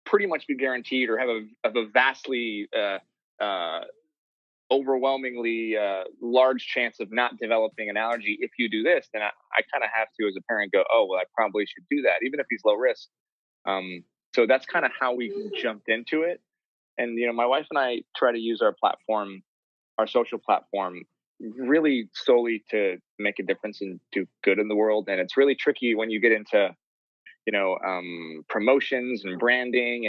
pretty much be guaranteed or have a vastly overwhelmingly large chance of not developing an allergy if you do this, then I kind of have to, as a parent, go, oh, well, I probably should do that, even if he's low risk. So that's kind of how we jumped into it. And, my wife and I try to use our platform, our social platform, really solely to make a difference and do good in the world. And it's really tricky when you get into, promotions and branding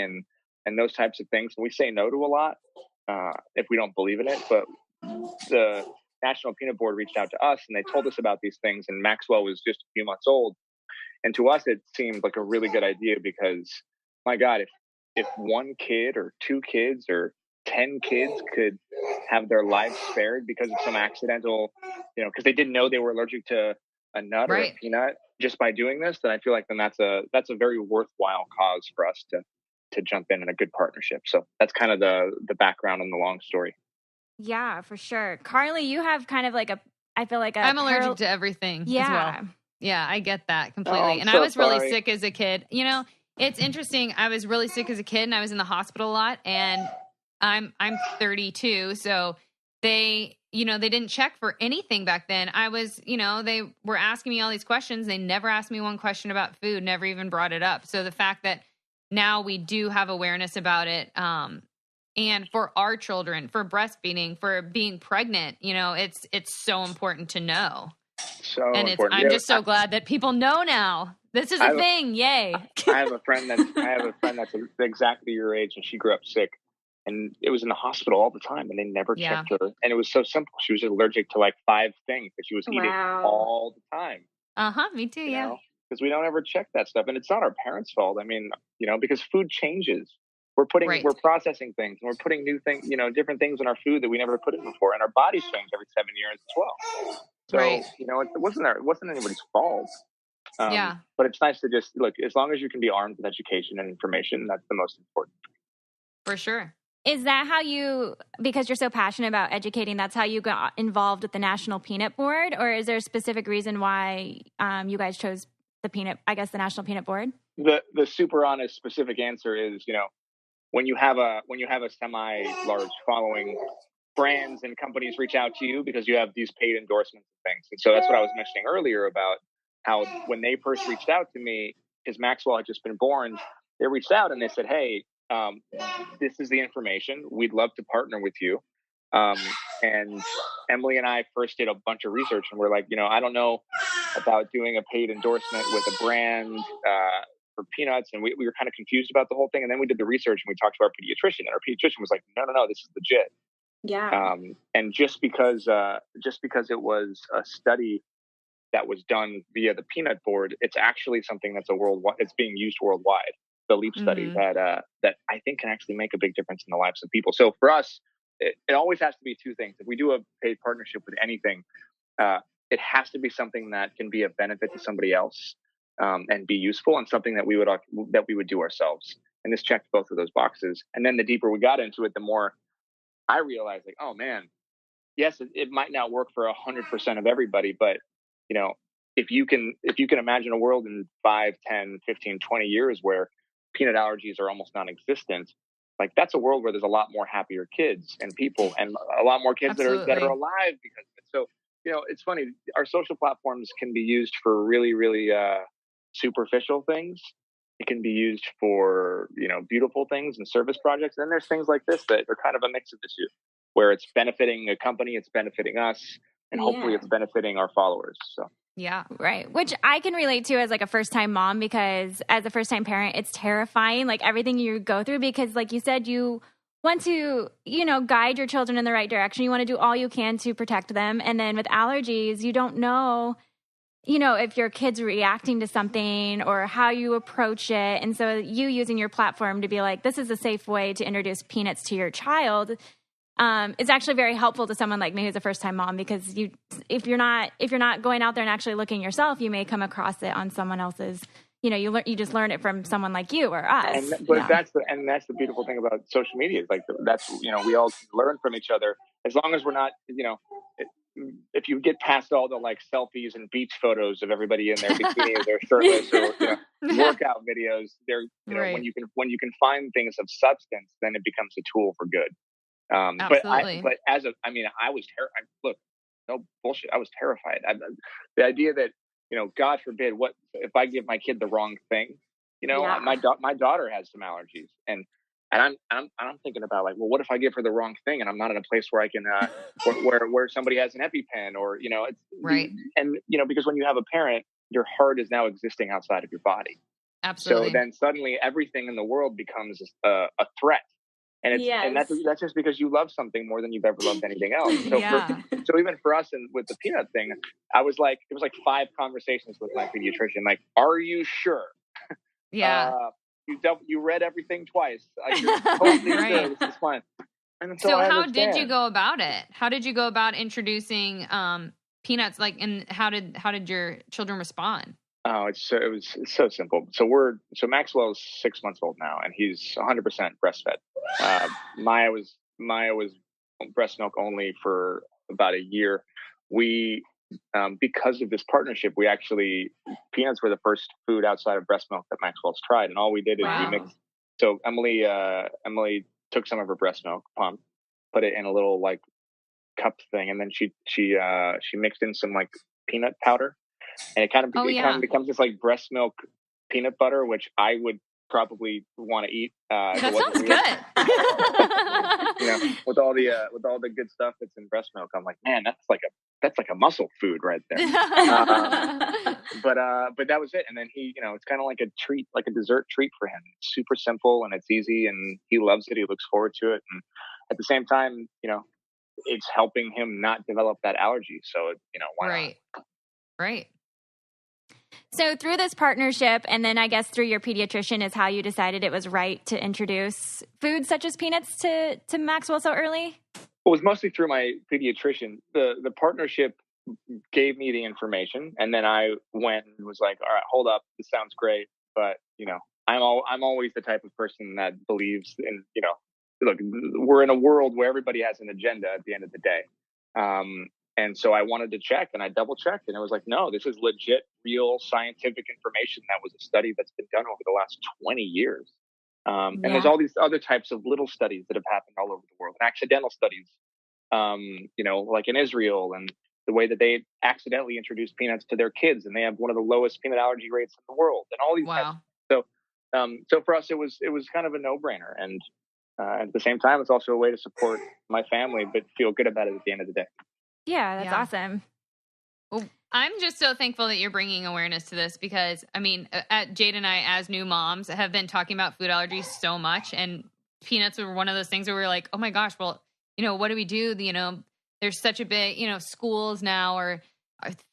and those types of things. We say no to a lot if we don't believe in it. But the National Peanut Board reached out to us and they told us about these things. And Maxwell was just a few months old. And to us, it seemed like a really good idea because, my God, if one kid or two kids or 10 kids could have their lives spared because of some accidental, because they didn't know they were allergic to a nut or a peanut just by doing this, then I feel like that's a very worthwhile cause for us to jump in a good partnership. So that's kind of the background and the long story. Yeah, for sure. Carly, you have kind of like I'm allergic to everything as well. Yeah, I get that completely. I was really sick as a kid. It's interesting. I was really sick as a kid and I was in the hospital a lot, and I'm 32. So they didn't check for anything back then. I was, they were asking me all these questions. They never asked me one question about food, never even brought it up. So the fact that now we do have awareness about it, and for our children, for breastfeeding, for being pregnant, it's so important to know. So and important. I'm just so glad that people know now. This is a thing. Yay. I have a friend that's exactly your age, and she grew up sick, and it was in the hospital all the time, and they never checked her. And it was so simple. She was allergic to like 5 things that she was eating all the time. Me too. Yeah. Because we don't ever check that stuff, and it's not our parents' fault. I mean, because food changes. We're processing things, and we're putting new things, different things in our food that we never put in before, and our bodies change every 7 years as well. So, it wasn't anybody's fault. But it's nice to just look, as long as you can be armed with education and information, that's the most important. For sure. Is that how you, because you're so passionate about educating, that's how you got involved with the National Peanut Board? Or is there a specific reason why you guys chose the National Peanut Board? The super honest, specific answer is, when you have a semi-large following, brands and companies reach out to you because you have these paid endorsements and things. And so that's what I was mentioning earlier about how when they first reached out to me, because Maxwell had just been born, they reached out and they said, hey, this is the information. We'd love to partner with you. And Emily and I first did a bunch of research, and we're like, I don't know about doing a paid endorsement with a brand for peanuts. And we were kind of confused about the whole thing. And then we did the research and we talked to our pediatrician, and our pediatrician was like, no, this is legit. Yeah. And just because it was a study that was done via the Peanut Board, it's actually something that's it's being used worldwide. The LEAP study that I think can actually make a big difference in the lives of people. So for us, it always has to be 2 things. If we do a paid partnership with anything, it has to be something that can be of benefit to somebody else and be useful, and something that we would do ourselves. And this checked both of those boxes. And then the deeper we got into it, the more I realized, like, oh man, yes, it might not work for 100% of everybody, but if you can imagine a world in 5, 10, 15, 20 years where peanut allergies are almost non-existent, like that's a world where there's a lot more happier kids and people, and a lot more kids that are alive because of it. So, it's funny. Our social platforms can be used for really, really superficial things. It can be used for, beautiful things and service projects. And then there's things like this that are kind of a mix of the two, where it's benefiting a company, it's benefiting us, and hopefully it's benefiting our followers. So. Yeah, right. Which I can relate to as like a first-time mom, because as a first-time parent, it's terrifying, like everything you go through, because like you said, you want to, guide your children in the right direction. You want to do all you can to protect them. And then with allergies, you don't know, if your kid's reacting to something or how you approach it. And so you using your platform to be like, this is a safe way to introduce peanuts to your child, is actually very helpful to someone like me who's a first-time mom, because if you're not going out there and actually looking yourself, you may come across it on someone else's. You just learn it from someone like you or us. That's the beautiful thing about social media. Is like we all learn from each other, as long as we're not if you get past all the like selfies and beach photos of everybody in their bikini or their shirtless or workout videos. When you can find things of substance, then it becomes a tool for good. Absolutely. But I was terrified. Look, no bullshit. I was terrified. The idea that, God forbid, what if I give my kid the wrong thing? My daughter has some allergies, and I'm thinking about, like, well, what if I give her the wrong thing and I'm not in a place where I can where somebody has an EpiPen, or it's right. And because when you have a parent, your heart is now existing outside of your body. Absolutely. So then suddenly everything in the world becomes a threat. And that's just because you love something more than you've ever loved anything else. So so even for us, and with the peanut thing, it was like 5 conversations with my pediatrician. Like, are you sure? Yeah. You read everything twice. You're totally right. sure this is fine. And so how did you go about it? How did you go about introducing peanuts? And how did your children respond? Oh, it was so simple. So Maxwell's 6 months old now, and he's 100% breastfed. Maya was breast milk only for about a year. We, because of this partnership, peanuts were the first food outside of breast milk that Maxwell's tried, and all we did is we mixed. So Emily took some of her breast milk, put it in a little like cup thing, and then she mixed in some like peanut powder. And it kind of becomes this like breast milk peanut butter, which I would probably want to eat. That sounds good. With all the good stuff that's in breast milk, I'm like, man, that's like a muscle food right there. But that was it. And then he, it's kind of like a treat, like a dessert treat for him. It's super simple and it's easy, and he loves it. He looks forward to it, and at the same time, it's helping him not develop that allergy. So why not? Right. So through this partnership, and then I guess through your pediatrician, is how you decided it was right to introduce foods such as peanuts to Maxwell so early? Well, it was mostly through my pediatrician. The partnership gave me the information, and then I went and was like, all right, hold up, this sounds great, but I'm always the type of person that believes in, look, we're in a world where everybody has an agenda at the end of the day. And so I wanted to check, and I double checked, and it was like, no, this is legit, real scientific information. That was a study that's been done over the last 20 years. And there's all these other types of little studies that have happened all over the world, and accidental studies, like in Israel, and the way that they accidentally introduced peanuts to their kids, and they have one of the lowest peanut allergy rates in the world, and all these types. So for us, it was kind of a no-brainer. And at the same time, it's also a way to support my family, but feel good about it at the end of the day. Yeah, that's awesome. Well, I'm just so thankful that you're bringing awareness to this, because, Jade and I, as new moms, have been talking about food allergies so much, and peanuts were one of those things where we were like, oh my gosh, well, what do we do? There's such a big, schools now are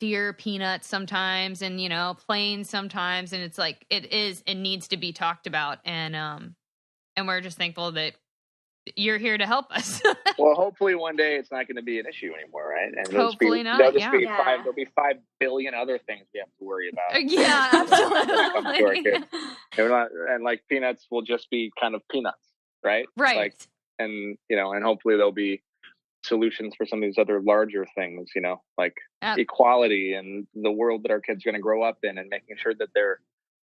fear peanuts sometimes, and, plain sometimes, and it's like, it needs to be talked about, and we're just thankful that you're here to help us. Well, hopefully one day it's not going to be an issue anymore, right? And hopefully not. There'll be 5 billion other things we have to worry about. Yeah, absolutely. And like peanuts will just be kind of peanuts, right? Right. And hopefully there'll be solutions for some of these other larger things, like equality and the world that our kids are going to grow up in, and making sure that they're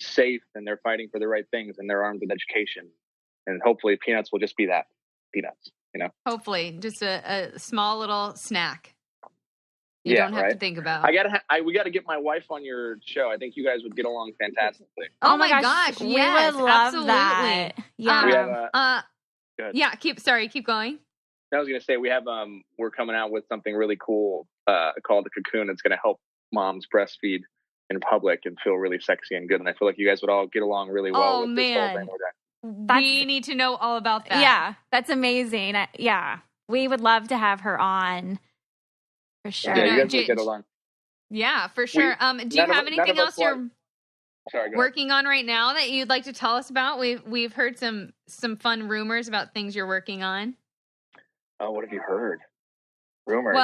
safe and they're fighting for the right things and they're armed with education. And hopefully peanuts will just be that. Peanuts, hopefully just a small little snack you don't have to think about. We gotta get my wife on your show. I think you guys would get along fantastically. Oh my gosh, we yes, would love absolutely. that. Yeah. Keep going. I was gonna say we're coming out with something really cool called the Cocoon. It's gonna help moms breastfeed in public and feel really sexy and good. And I feel like you guys would all get along really well with this whole thing. We need to know all about that. Yeah, that's amazing. We would love to have her on for sure. Yeah, you guys would get along. Yeah, for sure. Do you have anything else you're working on right now that you'd like to tell us about? We've heard some fun rumors about things you're working on. Oh, what have you heard? Rumors.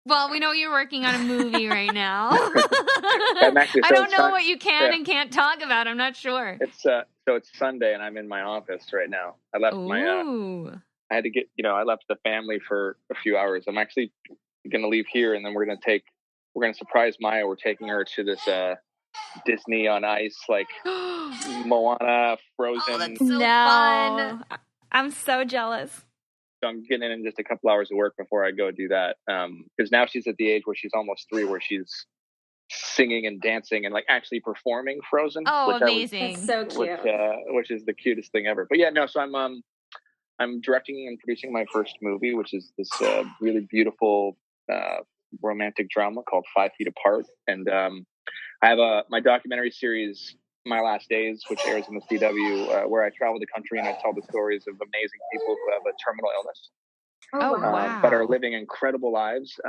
Well, we know you're working on a movie right now. I don't know what you can and can't talk about. I'm not sure. It's Sunday, and I'm in my office right now. I left I had to get, I left the family for a few hours. I'm actually going to leave here, and then we're going to surprise Maya. We're taking her to this Disney on Ice, like Moana, Frozen. Oh, that's so fun. I'm so jealous. So I'm getting in just a couple hours of work before I go do that. Because now she's at the age where she's almost 3, where she's singing and dancing and like actually performing Frozen. Oh, amazing! That's so cute. Which is the cutest thing ever. But yeah, no. So I'm directing and producing my first movie, which is this really beautiful romantic drama called 5 Feet Apart. And I have my documentary series, My Last Days, which airs in the CW, where I travel the country and I tell the stories of amazing people who have a terminal illness. Wow. But are living incredible lives.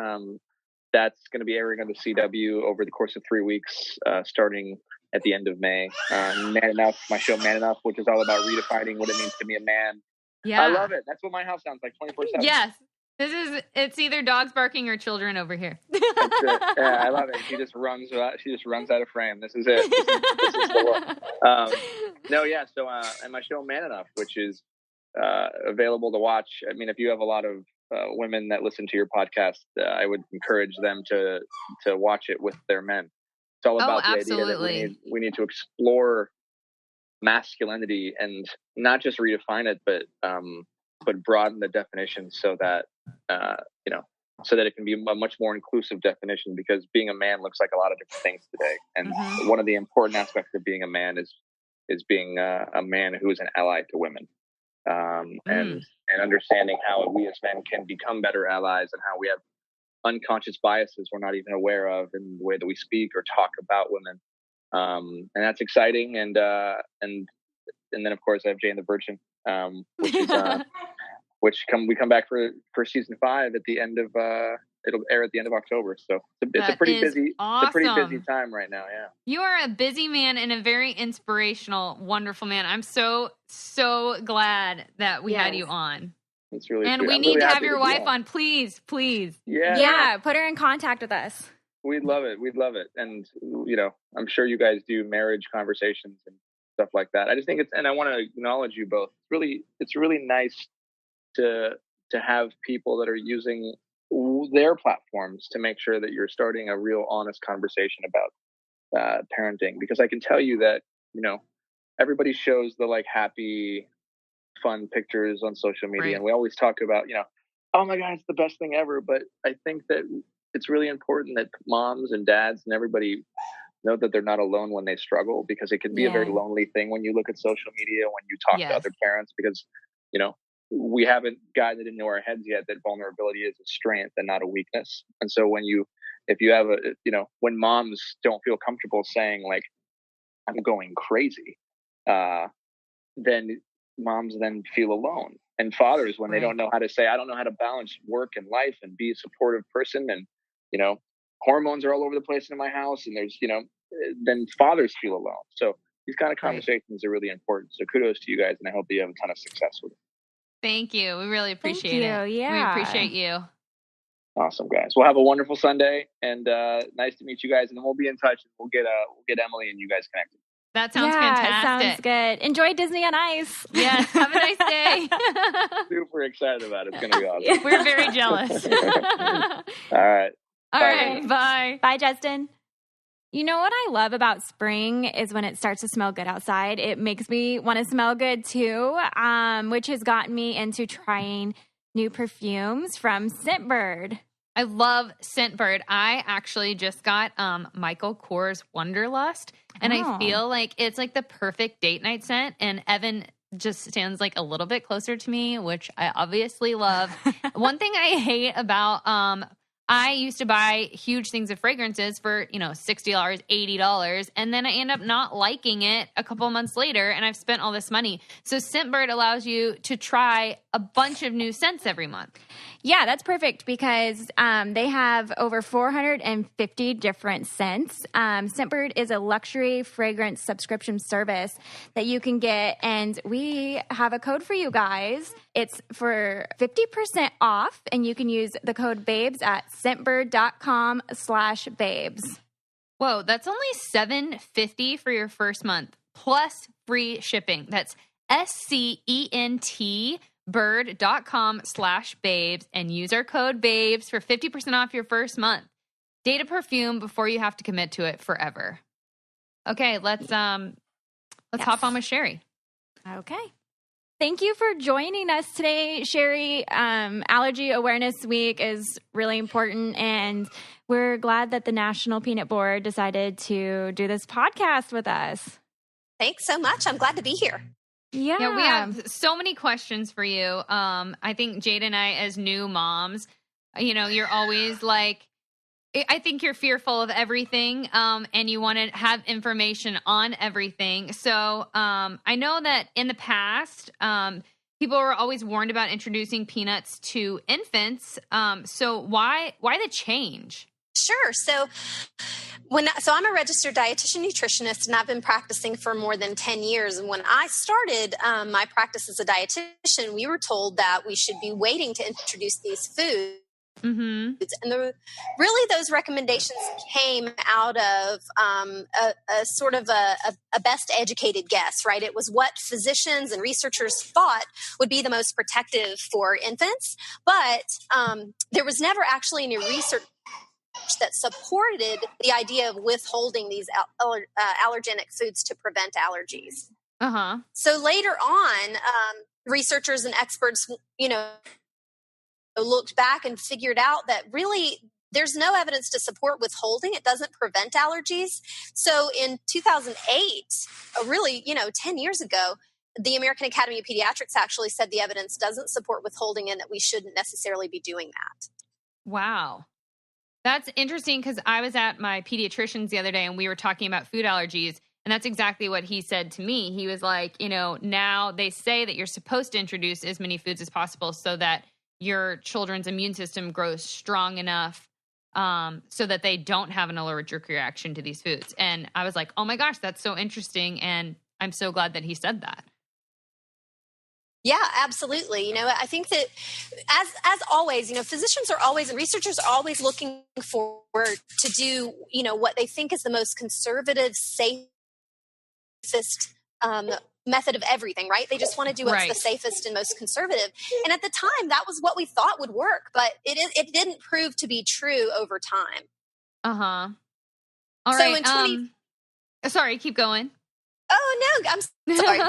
That's going to be airing on the CW over the course of 3 weeks, starting at the end of May. Man Enough, my show Man Enough, which is all about redefining what it means to be a man. Yeah. I love it. That's what my house sounds like 24/7. Yes. It's either dogs barking or children over here. That's it. Yeah, I love it. She just runs out of frame. This is it. This is the look. No, yeah. So, and my show Man Enough, which is available to watch. I mean, if you have a lot of women that listen to your podcast, I would encourage them to watch it with their men. It's all about the idea that we need to explore masculinity and not just redefine it, but broaden the definition so that so that it can be a much more inclusive definition, because being a man looks like a lot of different things today. And one of the important aspects of being a man is being a man who is an ally to women. And understanding how we as men can become better allies, and how we have unconscious biases we're not even aware of in the way that we speak or talk about women. And that's exciting. And then of course I have Jane the Virgin, which is, we come back for season 5 at the end of, it'll air at the end of October. So it's a pretty busy time right now. Yeah. You are a busy man and a very inspirational, wonderful man. I'm so glad that we had you on. It's really and sweet. we need to have your wife on, please. Yeah, put her in contact with us. We'd love it. And I'm sure you guys do marriage conversations and stuff like that. I just think and I want to acknowledge you both. It's really nice to have people that are using their platforms to make sure that you're starting a real honest conversation about parenting, because I can tell you that everybody shows the like happy, fun pictures on social media, right. And we always talk about oh my god, it's the best thing ever. But I think that it's really important that moms and dads and everybody know that they're not alone when they struggle, because it can be a very lonely thing when you look at social media, when you talk to other parents, because we haven't gotten it into our heads yet that vulnerability is a strength and not a weakness. And so when moms don't feel comfortable saying like, I'm going crazy, then moms then feel alone. And fathers, when they don't know how to say, I don't know how to balance work and life and be a supportive person, and hormones are all over the place in my house, and there's then fathers feel alone. So these kind of conversations are really important. So kudos to you guys, and I hope that you have a ton of success with it. Thank you. We really appreciate it. Yeah. We appreciate you. Awesome, guys. Well, have a wonderful Sunday, and nice to meet you guys. And then we'll be in touch. And we'll get Emily and you guys connected. That sounds fantastic. Sounds good. Enjoy Disney on Ice. Yes. Have a nice day. Super excited about it. It's going to be awesome. We're very jealous. All right. All right. Bye. Bye, Justin. You know what I love about spring is when it starts to smell good outside. It makes me want to smell good too, which has gotten me into trying new perfumes from Scentbird. I love Scentbird. I actually just got Michael Kors Wonderlust, and I feel like it's like the perfect date night scent. And Evan just stands like a little bit closer to me, which I obviously love. One thing I hate about I used to buy huge things of fragrances for, $60, $80, and then I end up not liking it a couple of months later, and I've spent all this money. So Scentbird allows you to try a bunch of new scents every month. Yeah, that's perfect because they have over 450 different scents. Scentbird is a luxury fragrance subscription service that you can get, and we have a code for you guys. It's for 50% off, and you can use the code BABES at scentbird.com/babes. Whoa, that's only $7.50 for your first month, plus free shipping. That's SCENT bird.com/babes and use our code BABES for 50% off your first month. Date a perfume before you have to commit to it forever. Okay, let's hop on with Sherry. Okay. Thank you for joining us today, Sherry. Allergy Awareness Week is really important, and we're glad that the National Peanut Board decided to do this podcast with us. Thanks so much. I'm glad to be here. Yeah, we have so many questions for you. I think Jade and I, as new moms, you're always like, I think you're fearful of everything, and you want to have information on everything. So I know that in the past, people were always warned about introducing peanuts to infants. So why the change? Sure. So I'm a registered dietitian nutritionist, and I've been practicing for more than 10 years. And when I started my practice as a dietitian, we were told that we should be waiting to introduce these foods. Mm-hmm. And really those recommendations came out of a sort of a best educated guess, right? It was what physicians and researchers thought would be the most protective for infants. But there was never actually any research that supported the idea of withholding these allergenic foods to prevent allergies. Uh-huh. So later on, researchers and experts, looked back and figured out that really there's no evidence to support withholding. It doesn't prevent allergies. So in 2008, really, 10 years ago, the American Academy of Pediatrics actually said the evidence doesn't support withholding and that we shouldn't necessarily be doing that. Wow. That's interesting because I was at my pediatrician's the other day and we were talking about food allergies, and that's exactly what he said to me. He was like, now they say that you're supposed to introduce as many foods as possible so that your children's immune system grows strong enough so that they don't have an allergic reaction to these foods. And I was like, oh my gosh, that's so interesting. And I'm so glad that he said that. Yeah, absolutely. I think that as always, physicians are always and researchers are always looking forward to do, what they think is the most conservative, safest method of everything, right? They just want to do what's the safest and most conservative. And at the time, that was what we thought would work, but it didn't prove to be true over time. Uh-huh. All right. Sorry, keep going. Oh, no, I'm sorry.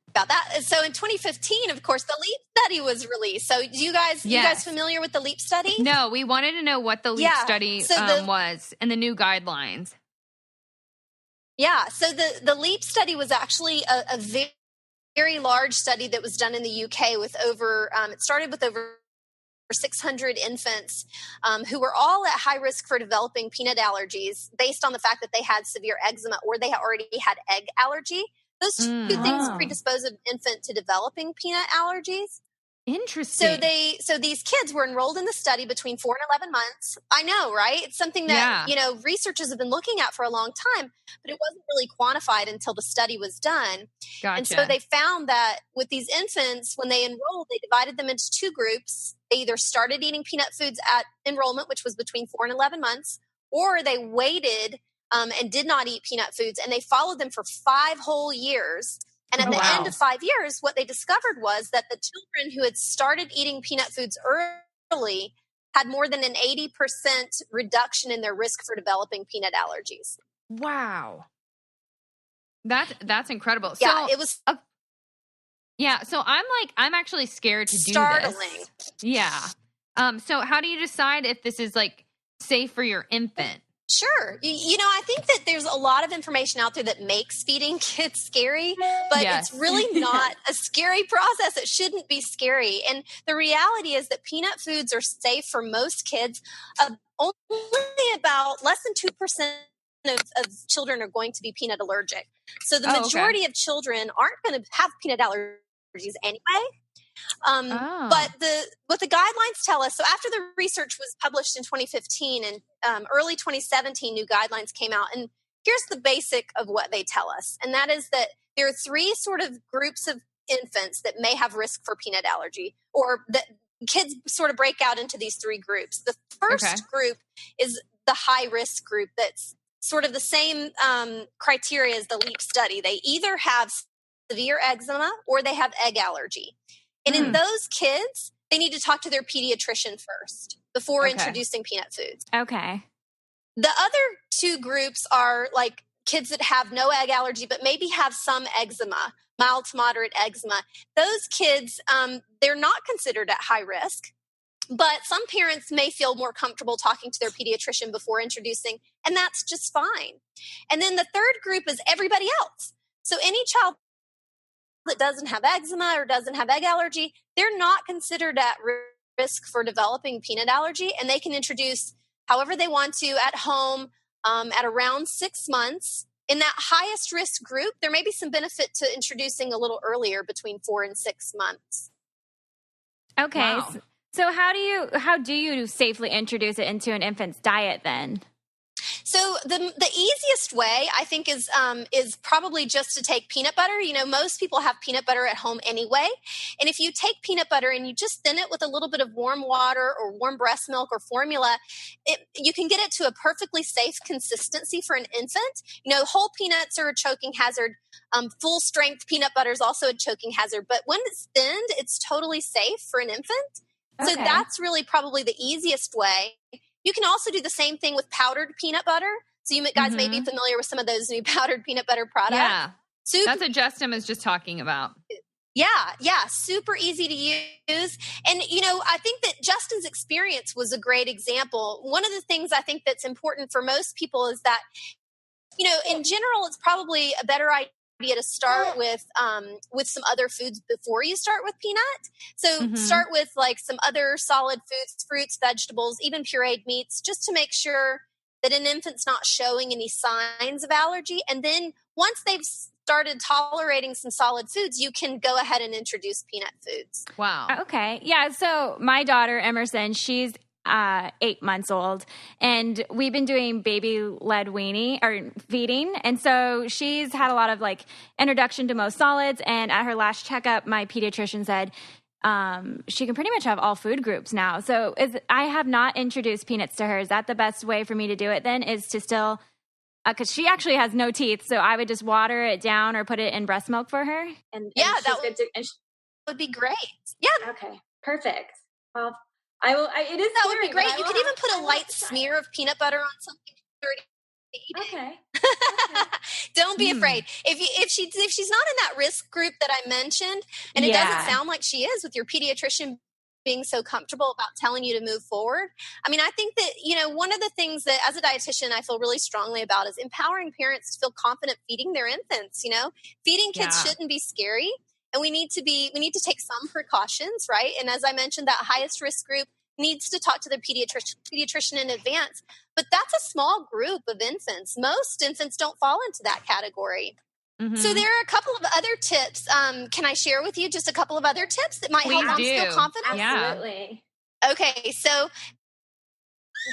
About that. So in 2015, of course, the LEAP study was released. So you guys familiar with the LEAP study? No, we wanted to know what the LEAP study was and the new guidelines. Yeah. So the LEAP study was actually a very, very large study that was done in the UK with it started with over 600 infants who were all at high risk for developing peanut allergies based on the fact that they had severe eczema or they already had egg allergy. Those two things predispose an infant to developing peanut allergies. Interesting. So these kids were enrolled in the study between 4 and 11 months. I know, right? It's something that, researchers have been looking at for a long time, but it wasn't really quantified until the study was done. Gotcha. And so they found that with these infants, when they enrolled, they divided them into two groups. They either started eating peanut foods at enrollment, which was between 4 and 11 months, or they waited and did not eat peanut foods, and they followed them for 5 whole years. And at the end of 5 years, what they discovered was that the children who had started eating peanut foods early had more than an 80% reduction in their risk for developing peanut allergies. Wow. That's incredible. Yeah, so, it was so I'm actually scared to do startling. This. Yeah. So how do you decide if this is safe for your infant? Sure. I think that there's a lot of information out there that makes feeding kids scary, but it's really not a scary process. It shouldn't be scary. And the reality is that peanut foods are safe for most kids. Only about less than 2% of children are going to be peanut allergic. So the majority of children aren't going to have peanut allergies anyway. But what the guidelines tell us, so after the research was published in 2015 and early 2017, new guidelines came out. And here's the basic of what they tell us. And that is that there are 3 sort of groups of infants that may have risk for peanut allergy, or that kids sort of break out into these 3 groups. The first group is the high risk group that's sort of the same criteria as the LEAP study. They either have severe eczema or they have egg allergy. And in those kids, they need to talk to their pediatrician first before introducing peanut foods. Okay. The other 2 groups are kids that have no egg allergy, but maybe have some eczema, mild to moderate eczema. Those kids, they're not considered at high risk. But some parents may feel more comfortable talking to their pediatrician before introducing, and that's just fine. And then the third group is everybody else. So any child that doesn't have eczema or doesn't have egg allergy, they're not considered at risk for developing peanut allergy, and they can introduce however they want to at home at around 6 months. In that highest risk group, there may be some benefit to introducing a little earlier, between 4 and 6 months. Okay. Wow. So how do you safely introduce it into an infant's diet then? So the easiest way, I think, is probably just to take peanut butter. You know, most people have peanut butter at home anyway. And if you take peanut butter and you just thin it with a little bit of warm water or warm breast milk or formula, you can get it to a perfectly safe consistency for an infant. You know, whole peanuts are a choking hazard. Full strength peanut butter is also a choking hazard. But when it's thinned, it's totally safe for an infant. So that's really probably the easiest way. You can also do the same thing with powdered peanut butter. So you guys may be familiar with some of those new powdered peanut butter products. Yeah. That's what Justin was just talking about. Yeah. Super easy to use. And, you know, I think that Justin's experience was a great example. One of the things I think that's important for most people is that, you know, in general, it's probably a better idea to start with some other foods before you start with peanut. So start with like some other solid foods, fruits, vegetables, even pureed meats, just to make sure that an infant's not showing any signs of allergy. And then once they've started tolerating some solid foods, you can go ahead and introduce peanut foods. Wow. Okay. Yeah. So my daughter, Emerson, she's 8 months old, and we've been doing baby-led weaning or feeding. And so she's had a lot of like introduction to most solids. And at her last checkup, my pediatrician said she can pretty much have all food groups now. So I have not introduced peanuts to her. Is that the best way for me to do it then, is to still, because she actually has no teeth. So I would just water it down or put it in breast milk for her. And that would be great. Yeah. Okay. Perfect. Well, I will. It is. That would be great. You could even put a light smear of peanut butter on something for her to eat. Okay. Don't be afraid. If she's not in that risk group that I mentioned, and it doesn't sound like she is, with your pediatrician being so comfortable about telling you to move forward. I mean, I think that, you know, one of the things that as a dietitian I feel really strongly about is empowering parents to feel confident feeding their infants. You know, feeding kids shouldn't be scary. And we need to take some precautions, right? And as I mentioned, that highest risk group needs to talk to the pediatrician in advance. But that's a small group of infants. Most infants don't fall into that category. So there are a couple of other tips. Can I share with you just a couple of other tips that might help moms feel confident? Absolutely. Okay, so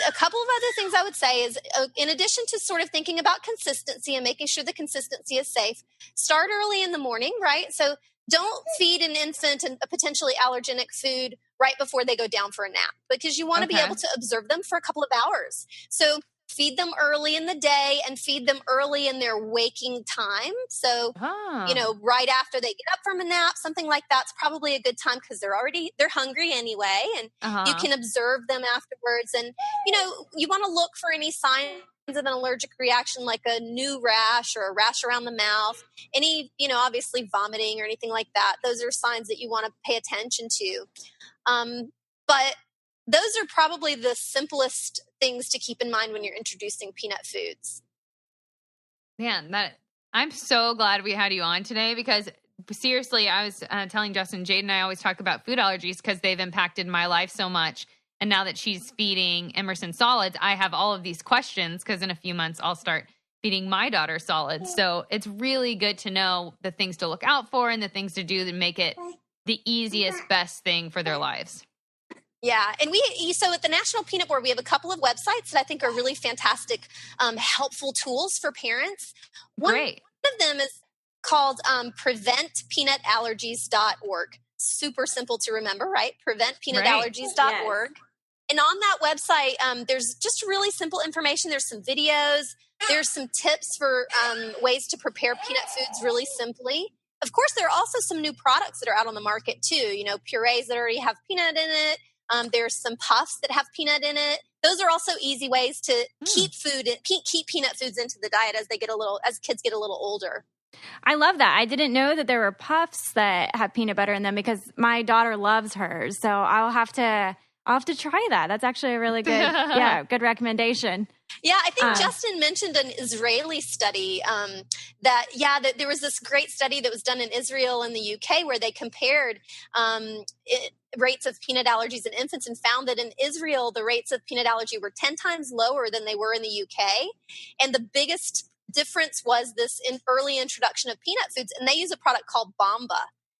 a couple of other things I would say is, in addition to sort of thinking about consistency and making sure the consistency is safe, start early in the morning, right? So don't feed an infant a potentially allergenic food right before they go down for a nap, because you want to be able to observe them for a couple of hours. So feed them early in the day and feed them early in their waking time. So, you know, right after they get up from a nap, something like that's probably a good time, because they're hungry anyway, and you can observe them afterwards. And, you know, you want to look for any signs of an allergic reaction, like a new rash or a rash around the mouth, any, you know, obviously vomiting or anything like that. Those are signs that you want to pay attention to. But those are probably the simplest things to keep in mind when you're introducing peanut foods. Man, I'm so glad we had you on today, because seriously, I was telling Justin, Jade and I always talk about food allergies because they've impacted my life so much. And now that she's feeding Emerson solids, I have all of these questions, because in a few months I'll start feeding my daughter solids. So it's really good to know the things to look out for and the things to do to make it the easiest, best thing for their lives. Yeah. And so at the National Peanut Board, we have a couple of websites that I think are really fantastic, helpful tools for parents. One of them is called preventpeanutallergies.org. Super simple to remember, right? Preventpeanutallergies.org. And on that website, there's just really simple information. There's some videos. There's some tips for ways to prepare peanut foods really simply. Of course, there are also some new products that are out on the market too. You know, purees that already have peanut in it. There's some puffs that have peanut in it. Those are also easy ways to keep peanut foods into the diet as kids get a little older. I love that. I didn't know that there were puffs that have peanut butter in them because my daughter loves hers. So I'll have to try that. That's actually a really good, good recommendation. Yeah, I think Justin mentioned an Israeli study that there was this great study that was done in Israel and the UK where they compared rates of peanut allergies in infants and found that in Israel, the rates of peanut allergy were 10 times lower than they were in the UK. And the biggest difference was this early introduction of peanut foods. And they use a product called Bamba.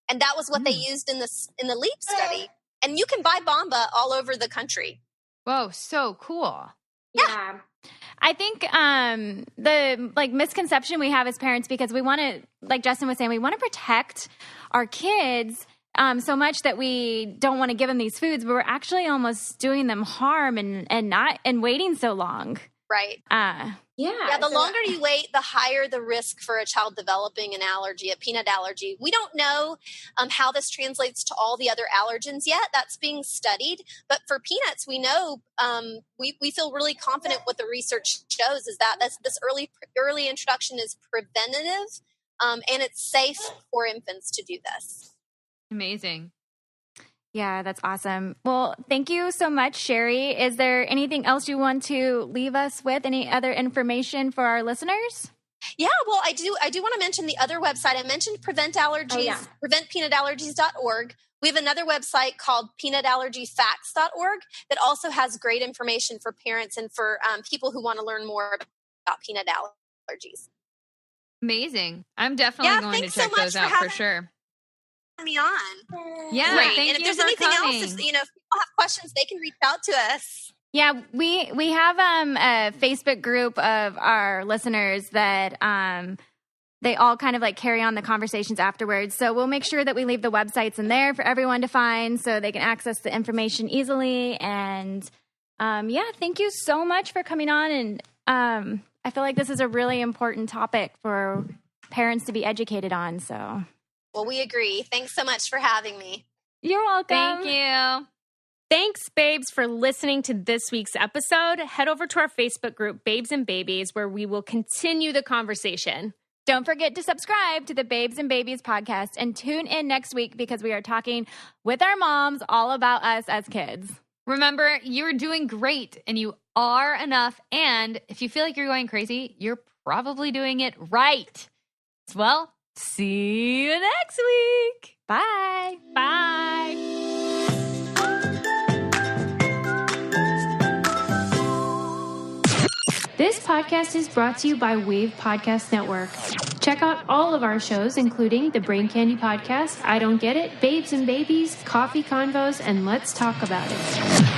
And that was what they used in the LEAP study. And you can buy Bamba all over the country. Whoa, so cool. Yeah. I think the misconception we have as parents, because we want to, like Justin was saying, we want to protect our kids so much that we don't want to give them these foods, but we're actually almost doing them harm and waiting so long. Right. Yeah. The longer you wait, the higher the risk for a child developing an allergy, a peanut allergy. We don't know how this translates to all the other allergens yet. That's being studied. But for peanuts, we know we feel really confident what the research shows is that this early introduction is preventative and it's safe for infants to do this. Amazing. Yeah, that's awesome. Well, thank you so much, Sherry. Is there anything else you want to leave us with? Any other information for our listeners? Yeah, well, I do want to mention the other website. I mentioned Prevent Allergies, preventpeanutallergies.org. We have another website called peanutallergyfacts.org that also has great information for parents and for people who want to learn more about peanut allergies. Amazing. I'm definitely going to check those out for sure. Me on. Yeah, Great. thank and if you there's for anything coming. else, if people have questions, they can reach out to us. Yeah, we have a Facebook group of our listeners that they all kind of like carry on the conversations afterwards. So we'll make sure that we leave the websites in there for everyone to find so they can access the information easily. And thank you so much for coming on. And I feel like this is a really important topic for parents to be educated on. So. Well, we agree. Thanks so much for having me. You're welcome. Thank you. Thanks, babes, for listening to this week's episode. Head over to our Facebook group, Babes and Babies, where we will continue the conversation. Don't forget to subscribe to the Babes and Babies podcast and tune in next week because we are talking with our moms all about us as kids. Remember, you're doing great and you are enough. And if you feel like you're going crazy, you're probably doing it right. Well, see you next week. Bye. Bye. This podcast is brought to you by Wave Podcast Network. Check out all of our shows, including the Brain Candy Podcast, I Don't Get It, Babes and Babies, Coffee Convos, and Let's Talk About It.